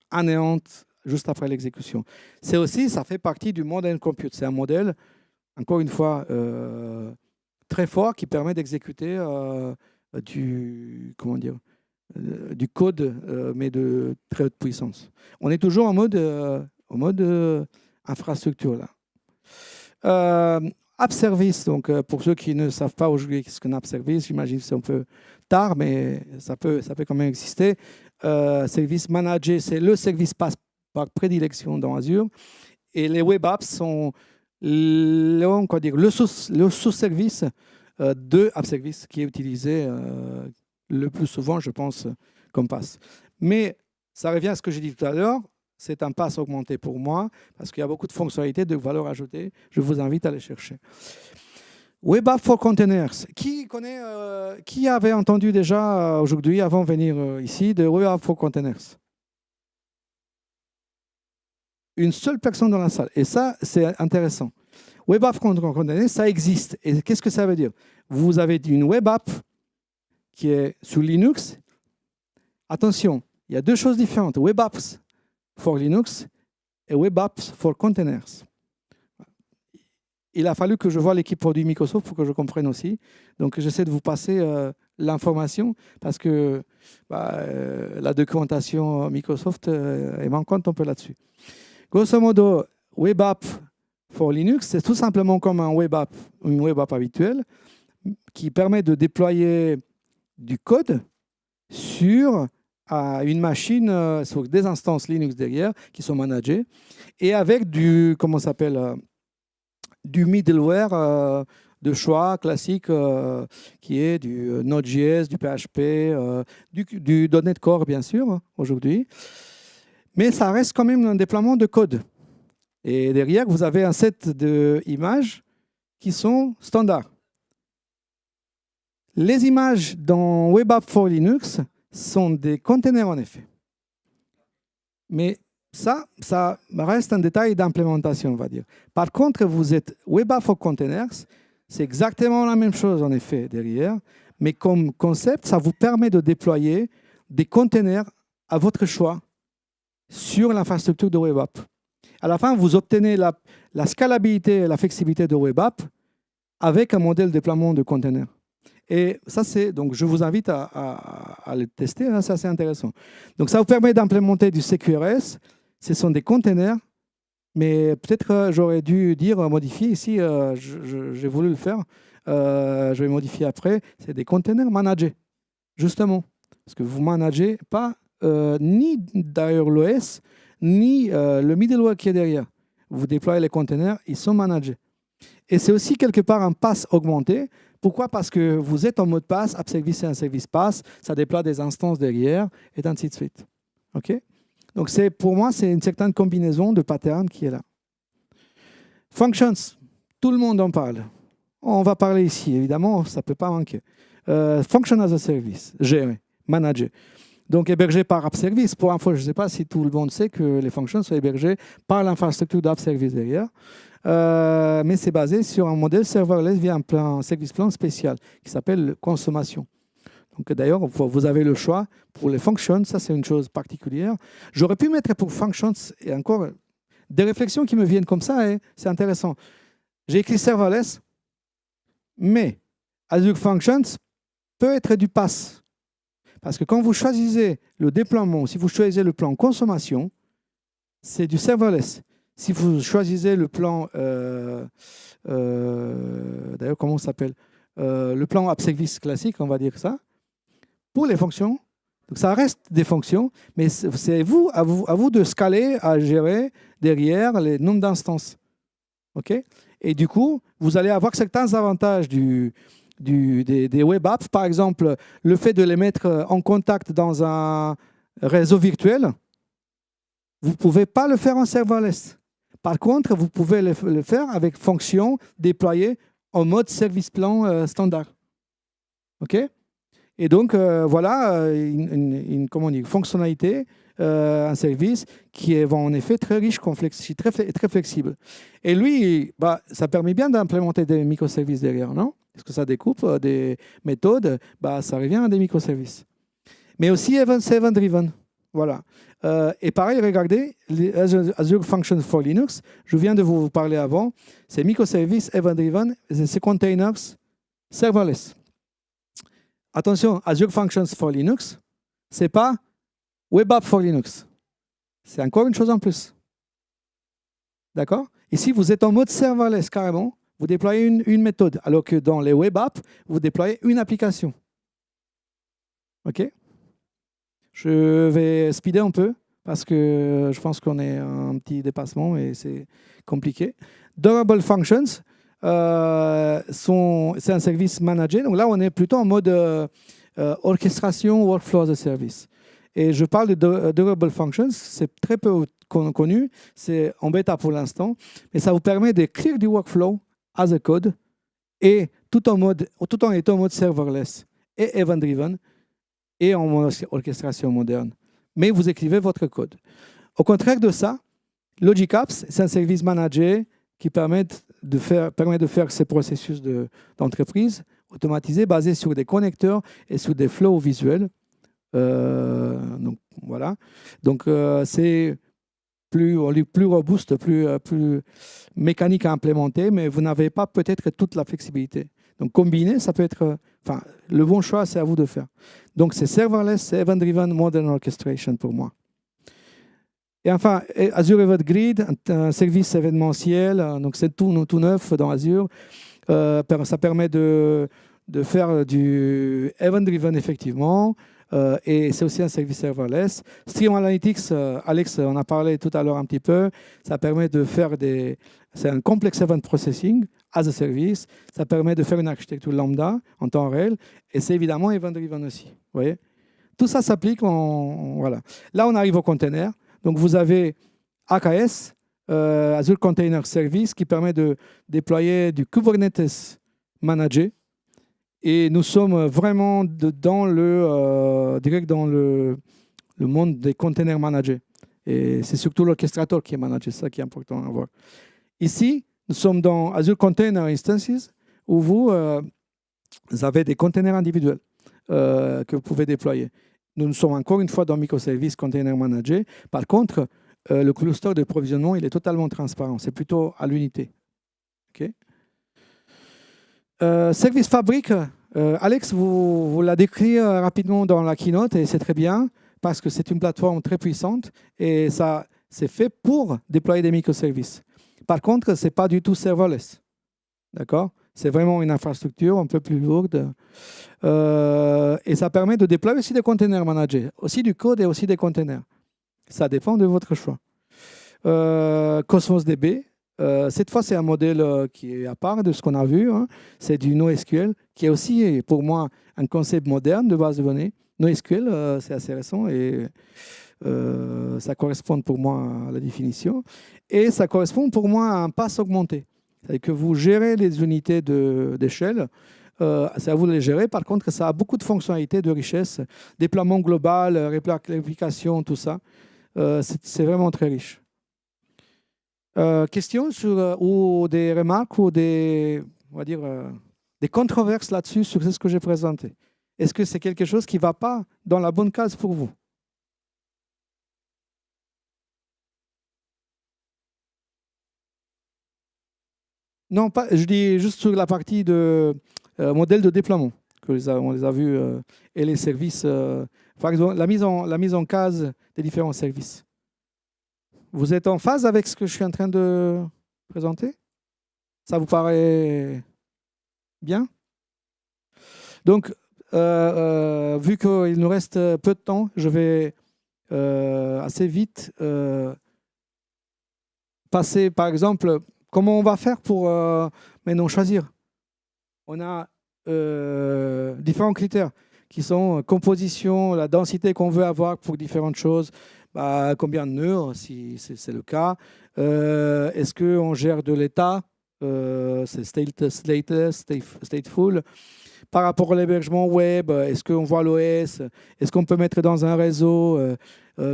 Speaker 1: à néant juste après l'exécution. C'est aussi, ça fait partie du modern compute. C'est un modèle, encore une fois, très fort qui permet d'exécuter du code, mais de très haute puissance. On est toujours en mode infrastructure là. App Service, donc pour ceux qui ne savent pas aujourd'hui ce qu'un App Service, j'imagine que c'est un peu tard, mais ça peut quand même exister. Service Manager, c'est le service par prédilection dans Azure. Et les Web Apps sont le sous-service de App Service qui est utilisé le plus souvent, je pense, comme pass. Mais ça revient à ce que j'ai dit tout à l'heure. C'est un pass augmenté pour moi parce qu'il y a beaucoup de fonctionnalités, de valeur ajoutée. Je vous invite à les chercher. Web App for Containers. Qui avait entendu déjà aujourd'hui, avant de venir ici, de Web App for Containers? une seule personne dans la salle. Et ça, c'est intéressant. Web app container, ça existe. Et qu'est-ce que ça veut dire? Vous avez une web app qui est sur Linux. Attention, il y a deux choses différentes. Web apps for Linux et web apps for containers. Il a fallu que je voie l'équipe produit Microsoft pour que je comprenne aussi. Donc, j'essaie de vous passer l'information parce que la documentation Microsoft est manquante un peu là-dessus. Grosso modo, web app for Linux, c'est tout simplement comme une web app habituelle qui permet de déployer du code sur une machine, sur des instances Linux derrière qui sont managées et avec du middleware de choix classique qui est du Node.js, du PHP, du .NET Core bien sûr aujourd'hui. Mais ça reste quand même un déploiement de code. Et derrière, vous avez un set d'images qui sont standards. Les images dans Web App for Linux sont des containers en effet. Mais ça reste un détail d'implémentation, on va dire. Par contre, vous êtes Web App for Containers, c'est exactement la même chose en effet derrière, mais comme concept, ça vous permet de déployer des containers à votre choix sur l'infrastructure de Web App. À la fin, vous obtenez la scalabilité et la flexibilité de Web App avec un modèle de déploiement de containers. Et ça, donc je vous invite à le tester, hein, c'est assez intéressant. Donc ça vous permet d'implémenter du CQRS. Ce sont des containers, mais peut-être j'aurais dû dire modifier ici, j'ai voulu le faire, je vais modifier après, c'est des containers managés, justement. Parce que vous ne managez pas ni d'ailleurs l'OS, ni le middleware qui est derrière. Vous déployez les containers, ils sont managés. Et c'est aussi quelque part un pass augmenté. Pourquoi? Parce que vous êtes en mode pass, app service et un service pass, ça déploie des instances derrière, et ainsi de suite. OK? Donc pour moi, c'est une certaine combinaison de patterns qui est là. Functions, tout le monde en parle. On va parler ici, évidemment, ça ne peut pas manquer. Function as a service, gérer, manager. Donc hébergé par App Service. Pour info, je ne sais pas si tout le monde sait que les fonctions sont hébergées par l'infrastructure d'App Service derrière. Mais c'est basé sur un modèle serverless via un service plan spécial qui s'appelle consommation. Donc d'ailleurs, vous avez le choix pour les functions, ça c'est une chose particulière. J'aurais pu mettre pour functions, et encore des réflexions qui me viennent comme ça, et c'est intéressant. J'ai écrit serverless, mais Azure Functions peut être du PaaS. Parce que quand vous choisissez le déploiement, si vous choisissez le plan consommation, c'est du serverless. Si vous choisissez le plan, d'ailleurs, comment ça s'appelle, le plan App Service classique, on va dire ça, pour les fonctions, donc ça reste des fonctions, mais c'est à vous de scaler, à gérer derrière les nombres d'instances. OK? Et du coup, vous allez avoir certains avantages des web apps. Par exemple, le fait de les mettre en contact dans un réseau virtuel, vous ne pouvez pas le faire en serverless. Par contre, vous pouvez le faire avec fonctions déployées en mode service plan standard. OK? Et donc, voilà une fonctionnalité, un service qui est en effet très riche, très flexible. Et lui, ça permet bien d'implémenter des microservices derrière, non? Parce que ça découpe des méthodes, ça revient à des microservices. Mais aussi event-driven. Voilà. Et pareil, regardez, Azure Functions for Linux, je viens de vous parler avant, c'est microservices, event-driven, c'est containers, serverless. Attention, Azure Functions for Linux, ce n'est pas Web App for Linux. C'est encore une chose en plus. D'accord? Ici, vous êtes en mode serverless carrément. Vous déployez une méthode, alors que dans les web apps, vous déployez une application. OK? Je vais speeder un peu, parce que je pense qu'on est un petit dépassement et c'est compliqué. Durable Functions, c'est un service managé. Donc là, on est plutôt en mode orchestration, workflow as a service. Et je parle de Durable Functions, c'est très peu connu, c'est en bêta pour l'instant, mais ça vous permet d'écrire du workflow as a code et tout en étant en mode serverless et event-driven et en orchestration moderne. Mais vous écrivez votre code. Au contraire de ça, Logic Apps, c'est un service managé qui permet de faire ces processus d'entreprise automatisés basés sur des connecteurs et sur des flows visuels. Donc, voilà. Donc, c'est plus robuste, plus mécanique à implémenter, mais vous n'avez pas peut-être toute la flexibilité. Donc, combiner, ça peut être... Enfin, le bon choix, c'est à vous de faire. Donc, c'est serverless, c'est event-driven modern orchestration pour moi. Et enfin, Azure Event Grid, un service événementiel, donc c'est tout neuf dans Azure. Ça permet de faire du event-driven, effectivement, et c'est aussi un service serverless. Stream Analytics, Alex en a parlé tout à l'heure un petit peu, ça permet de faire c'est un complex event processing as a service, ça permet de faire une architecture lambda en temps réel, et c'est évidemment event-driven aussi. Vous voyez, tout ça s'applique, voilà. Là, on arrive au container. Donc, vous avez AKS, Azure Container Service, qui permet de déployer du Kubernetes managé. Et nous sommes vraiment direct dans le monde des containers managés. Et c'est surtout l'orchestrateur qui est managé, c'est ça qui est important à voir. Ici, nous sommes dans Azure Container Instances, où vous avez des containers individuels que vous pouvez déployer. Nous sommes encore une fois dans microservices container managés. Par contre, le cluster de provisionnement, il est totalement transparent. C'est plutôt à l'unité. Okay. Service Fabric, Alex vous l'a décrit rapidement dans la keynote et c'est très bien parce que c'est une plateforme très puissante et ça c'est fait pour déployer des microservices. Par contre, ce n'est pas du tout serverless. D'accord ? C'est vraiment une infrastructure un peu plus lourde. Et ça permet de déployer aussi des containers managés, aussi du code et aussi des containers. Ça dépend de votre choix. Cosmos DB, cette fois, c'est un modèle qui est à part de ce qu'on a vu. Hein. C'est du NoSQL, qui est aussi, pour moi, un concept moderne de base de données. NoSQL, c'est assez récent et ça correspond pour moi à la définition. Et ça correspond pour moi à un pass augmenté. C'est-à-dire que vous gérez les unités d'échelle. C'est à vous de les gérer. Par contre, ça a beaucoup de fonctionnalités, de richesse, déploiement global, réplication, tout ça. C'est vraiment très riche. Questions ou des remarques ou des controverses là-dessus sur ce que j'ai présenté. Est-ce que c'est quelque chose qui ne va pas dans la bonne case pour vous? Non, pas, je dis juste sur la partie de modèle de déploiement, on les a vus, et les services, par exemple, la mise en case des différents services. Vous êtes en phase avec ce que je suis en train de présenter? Ça vous paraît bien? Donc, vu qu'il nous reste peu de temps, je vais assez vite passer, par exemple, comment on va faire pour maintenant choisir. On a différents critères qui sont composition, la densité qu'on veut avoir pour différentes choses, combien de nœuds, si c'est le cas. Est-ce qu'on gère de l'état? C'est stateful. Par rapport à l'hébergement web, est-ce qu'on voit l'OS? Est-ce qu'on peut mettre dans un réseau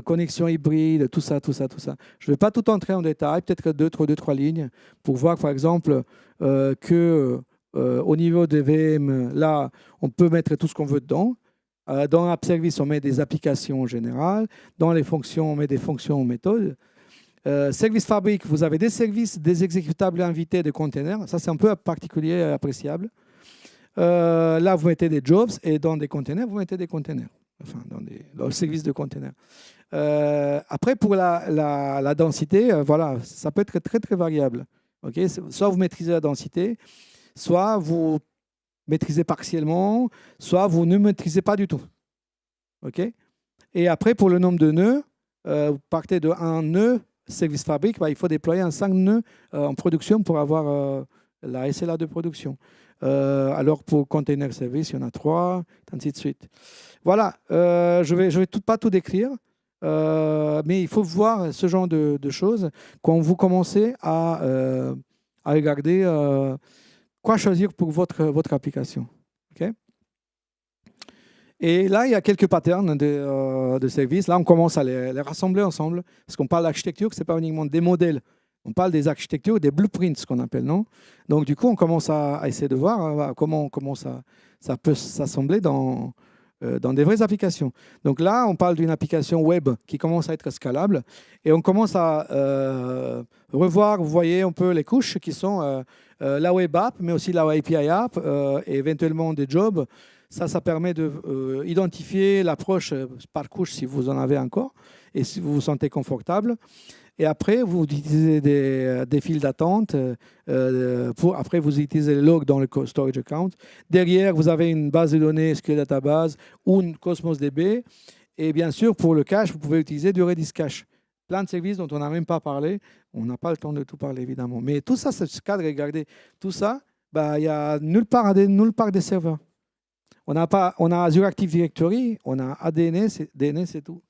Speaker 1: connexion hybride? Tout ça. Je ne vais pas tout entrer en détail, peut-être deux, trois lignes, pour voir, par exemple, au niveau des VM, là, on peut mettre tout ce qu'on veut dedans. Dans App Service, on met des applications en général. Dans les fonctions, on met des fonctions méthodes. Service Fabric, vous avez des services, des exécutables invités, des containers. Ça, c'est un peu particulier et appréciable. Là, vous mettez des jobs et dans des containers, vous mettez des containers. Enfin, dans le service de containers. Après, pour la densité, voilà, ça peut être très, très variable. Okay, soit vous maîtrisez la densité, soit vous maîtrisez partiellement, soit vous ne maîtrisez pas du tout. Okay, et après, pour le nombre de nœuds, vous partez de 1 nœud, Service Fabric, il faut déployer un 5 nœuds en production pour avoir la SLA de production. Alors pour Container Service, il y en a 3, ainsi de suite. Voilà, je vais pas tout décrire, mais il faut voir ce genre de choses quand vous commencez à regarder quoi choisir pour votre application. Okay. Et là, il y a quelques patterns de services. Là, on commence à les rassembler ensemble, parce qu'on parle d'architecture, ce n'est pas uniquement des modèles. On parle des architectures, des blueprints, ce qu'on appelle, non? Donc, du coup, on commence à essayer de voir comment ça peut s'assembler dans des vraies applications. Donc là, on parle d'une application web qui commence à être scalable et on commence à revoir, vous voyez un peu les couches qui sont la web app, mais aussi la API app et éventuellement des jobs. Ça permet d'identifier l'approche par couche si vous en avez encore et si vous vous sentez confortable. Et après, vous utilisez des files d'attente. Après, vous utilisez les logs dans le storage account. Derrière, vous avez une base de données SQL Database ou une Cosmos DB. Et bien sûr, pour le cache, vous pouvez utiliser du Redis Cache. Plein de services dont on n'a même pas parlé. On n'a pas le temps de tout parler, évidemment. Mais tout ça, ce cadre, regardez, tout ça, bah, il n'y a nulle part des serveurs. On a Azure Active Directory, on a ADNS, DNS et tout.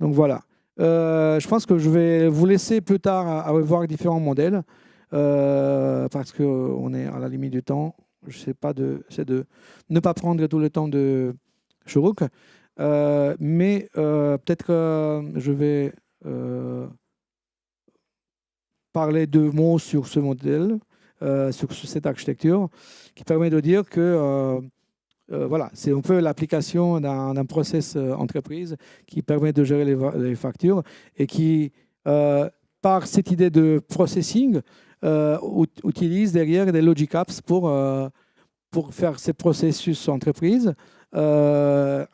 Speaker 1: Donc voilà. Je pense que je vais vous laisser plus tard à revoir différents modèles parce qu'on est à la limite du temps. Je sais pas c'est de ne pas prendre tout le temps de Shuruk. Mais peut-être que je vais parler 2 mots sur ce modèle, sur cette architecture, qui permet de dire que voilà, c'est un peu l'application d'un process entreprise qui permet de gérer les factures et qui, par cette idée de processing, utilise derrière des logic apps pour faire ces processus entreprise à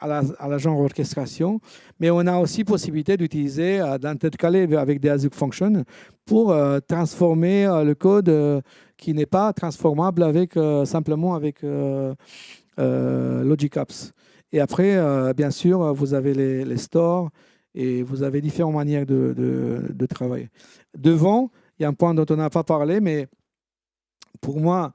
Speaker 1: la genre orchestration. Mais on a aussi possibilité d'utiliser, d'intercaler avec des Azure Functions pour transformer le code qui n'est pas transformable simplement avec Logic Apps. Et après, bien sûr, vous avez les stores et vous avez différentes manières de travailler. Devant, il y a un point dont on n'a pas parlé, mais pour moi,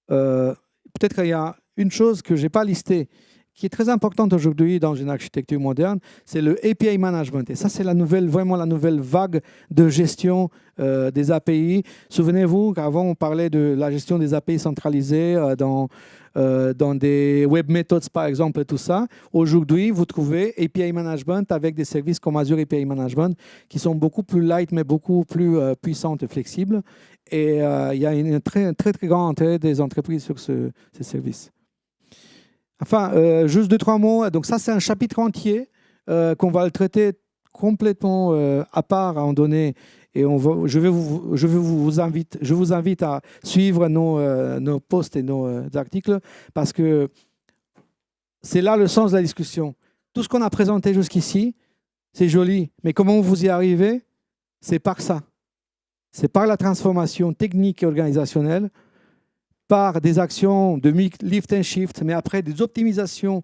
Speaker 1: peut-être qu'il y a une chose que je n'ai pas listée, qui est très importante aujourd'hui dans une architecture moderne, c'est le API management. Et ça, c'est vraiment la nouvelle vague de gestion des API. Souvenez-vous qu'avant, on parlait de la gestion des API centralisées dans des web methods, par exemple, et tout ça. Aujourd'hui, vous trouvez API management avec des services comme Azure API Management qui sont beaucoup plus light, mais beaucoup plus puissantes et flexibles. Et il y a un très, très, très grand intérêt des entreprises sur ces services. Enfin, juste 2-3 mots. Donc ça, c'est un chapitre entier qu'on va le traiter complètement à part à en donner. Et je vous invite à suivre nos posts et nos articles parce que c'est là le sens de la discussion. Tout ce qu'on a présenté jusqu'ici, c'est joli. Mais comment vous y arrivez? C'est par ça. C'est par la transformation technique et organisationnelle, par des actions de lift and shift, mais après des optimisations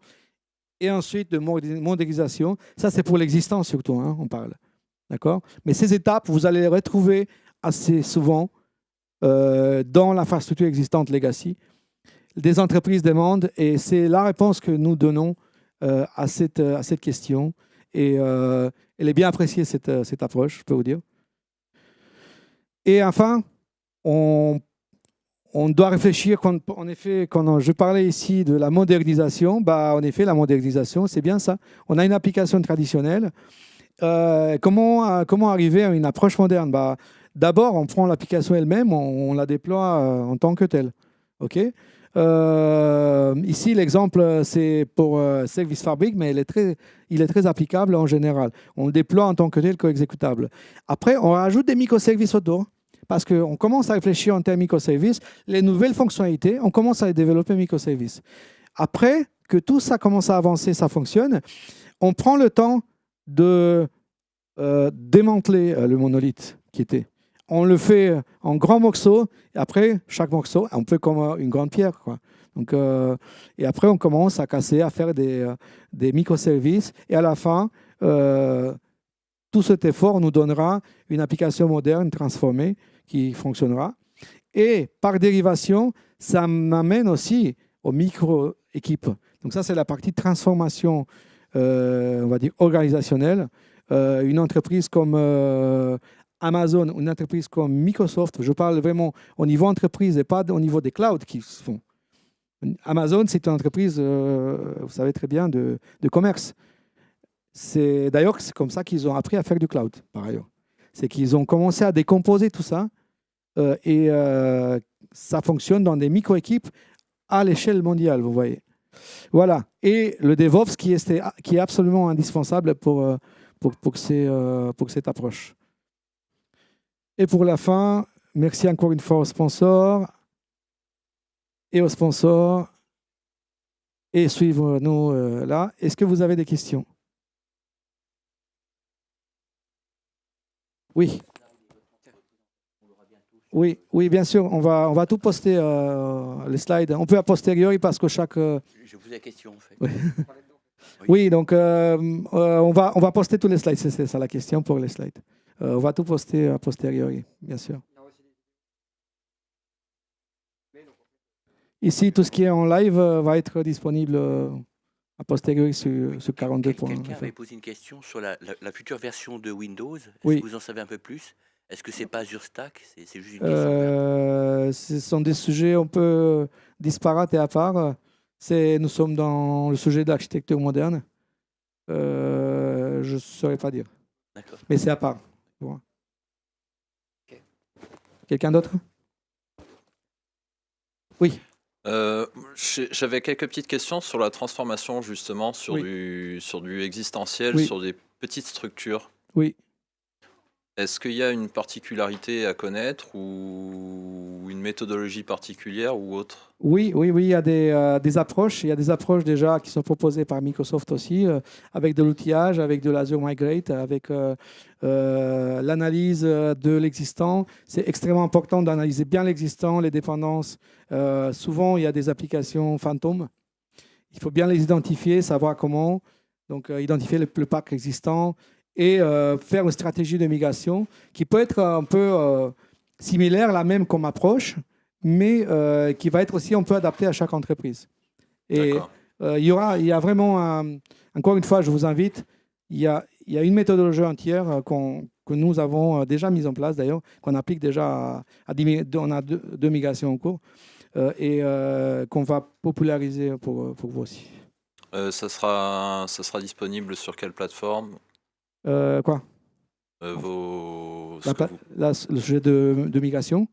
Speaker 1: et ensuite de modélisation. Ça, c'est pour l'existence surtout, hein, on parle. D'accord? Mais ces étapes, vous allez les retrouver assez souvent dans l'infrastructure existante legacy. Des entreprises demandent, et c'est la réponse que nous donnons à cette question. Et elle est bien appréciée, cette approche, je peux vous dire. Et enfin, on doit réfléchir, en effet, quand je parlais ici de la modernisation, en effet, la modernisation, c'est bien ça. On a une application traditionnelle. Comment arriver à une approche moderne? D'abord, on prend l'application elle-même, on la déploie en tant que telle. Okay. Ici, l'exemple, c'est pour Service Fabric, mais il est très applicable en général. On le déploie en tant que tel co-exécutable. Après, on rajoute des microservices autour. Parce qu'on commence à réfléchir en termes microservices, les nouvelles fonctionnalités, on commence à les développer microservices. Après que tout ça commence à avancer, ça fonctionne, on prend le temps de démanteler le monolithe qui était. On le fait en grands morceaux, et après, chaque morceau, on fait comme une grande pierre, quoi. Donc, et après, on commence à casser, à faire des microservices, et à la fin, tout cet effort nous donnera une application moderne, transformée, qui fonctionnera. Et par dérivation, ça m'amène aussi aux micro-équipes. Donc ça, c'est la partie transformation, on va dire, organisationnelle. Une entreprise comme Amazon, une entreprise comme Microsoft, je parle vraiment au niveau entreprise et pas au niveau des clouds qui se font. Amazon, c'est une entreprise, vous savez très bien, de commerce. D'ailleurs, c'est comme ça qu'ils ont appris à faire du cloud, par ailleurs. C'est qu'ils ont commencé à décomposer tout ça et ça fonctionne dans des micro-équipes à l'échelle mondiale, vous voyez. Voilà. Et le DevOps qui est absolument indispensable pour cette approche. Et pour la fin, merci encore une fois aux sponsors et aux sponsors. Et suivez-nous là. Est-ce que vous avez des questions? Oui. Oui, oui, bien sûr. On va tout poster, les slides. On peut a posteriori parce que chaque...
Speaker 2: Je vous ai la question, en fait.
Speaker 1: Oui, oui, donc on va poster tous les slides. C'est ça la question pour les slides. On va tout poster a posteriori, bien sûr. Ici, tout ce qui est en live va être disponible a posteriori sur 42 points.
Speaker 2: Quelqu'un avait posé une question sur la future version de Windows. Est-ce
Speaker 1: Oui.
Speaker 2: que vous en savez un peu plus? Est-ce que c'est pas Azure Stack? C'est juste une question.
Speaker 1: Ce sont des sujets un peu disparates et à part. Nous sommes dans le sujet de l'architecture moderne. Je ne saurais pas dire.
Speaker 2: D'accord.
Speaker 1: Mais c'est à part. Bon.
Speaker 2: Okay.
Speaker 1: Quelqu'un d'autre? Oui.
Speaker 3: J'avais quelques petites questions sur la transformation, justement, sur du existentiel, sur des petites structures.
Speaker 1: Oui.
Speaker 3: Est-ce qu'il y a une particularité à connaître ou une méthodologie particulière ou autre?
Speaker 1: Oui, il y a des approches. Il y a des approches déjà qui sont proposées par Microsoft aussi, avec de l'outillage, avec de l'Azure Migrate, avec l'analyse de l'existant. C'est extrêmement important d'analyser bien l'existant, les dépendances. Souvent, il y a des applications fantômes. Il faut bien les identifier, savoir comment. Donc, identifier le parc existant et faire une stratégie de migration qui peut être un peu similaire, la même comme approche, mais qui va être aussi un peu adaptée à chaque entreprise. Et il y a vraiment, encore une fois, je vous invite, il y a une méthodologie entière que nous avons déjà mise en place, d'ailleurs, qu'on applique déjà on a deux migrations en cours, et qu'on va populariser pour vous aussi.
Speaker 3: Ça sera disponible sur quelle plateforme?
Speaker 1: Quoi? Le sujet de migration.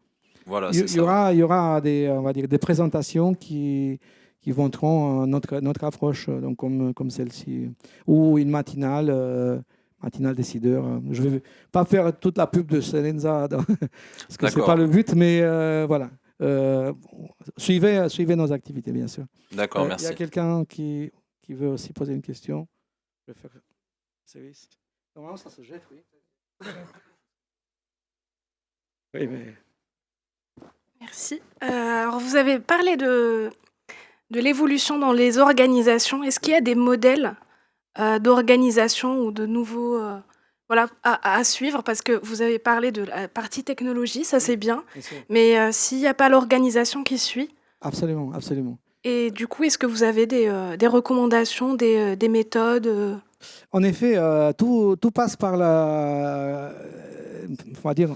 Speaker 3: Voilà,
Speaker 1: il y aura des présentations qui montreront notre approche, donc comme celle-ci, ou une matinale décideur. Je ne vais pas faire toute la pub de Selenza, parce que ce n'est pas le but, mais voilà. Suivez nos activités, bien sûr.
Speaker 3: D'accord, merci.
Speaker 1: Il y a quelqu'un qui veut aussi poser une question. Je vais faire service. Normalement, ça se jette, oui. Oui, mais...
Speaker 4: Merci. Alors, vous avez parlé de l'évolution dans les organisations. Est-ce qu'il y a des modèles d'organisation ou de nouveaux à suivre? Parce que vous avez parlé de la partie technologie, ça c'est bien. Mais s'il n'y a pas l'organisation qui suit?
Speaker 1: Absolument, absolument.
Speaker 4: Et du coup, est-ce que vous avez des recommandations, des méthodes
Speaker 1: En effet, tout passe par on va dire,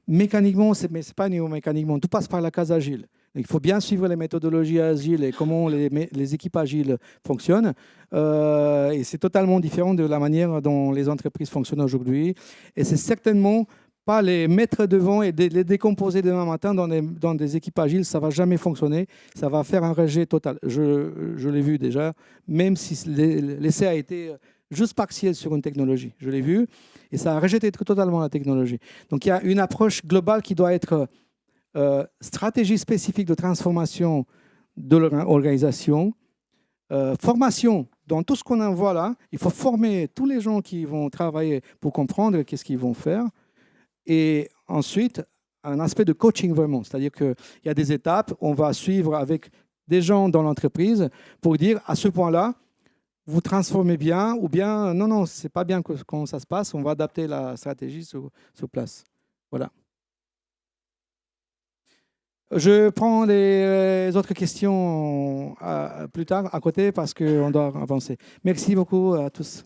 Speaker 1: mécaniquement, mais ce n'est pas néo-mécaniquement, tout passe par la case agile. Il faut bien suivre les méthodologies agiles et comment les équipes agiles fonctionnent. Et c'est totalement différent de la manière dont les entreprises fonctionnent aujourd'hui. Et c'est certainement pas les mettre devant et les décomposer demain matin dans des équipes agiles, ça ne va jamais fonctionner. Ça va faire un rejet total. Je l'ai vu déjà, même si l'essai a été juste partiel sur une technologie. Je l'ai vu et ça a rejeté totalement la technologie. Donc il y a une approche globale qui doit être stratégie spécifique de transformation de l'organisation, formation dans tout ce qu'on en voit là. Il faut former tous les gens qui vont travailler pour comprendre qu'est-ce qu'ils vont faire. Et ensuite, un aspect de coaching vraiment. C'est-à-dire qu'il y a des étapes, on va suivre avec des gens dans l'entreprise pour dire à ce point-là, vous transformez bien ou bien non, ce n'est pas bien comment ça se passe, on va adapter la stratégie sur place. Voilà. Je prends les autres questions plus tard à côté parce qu'on doit avancer. Merci beaucoup à tous.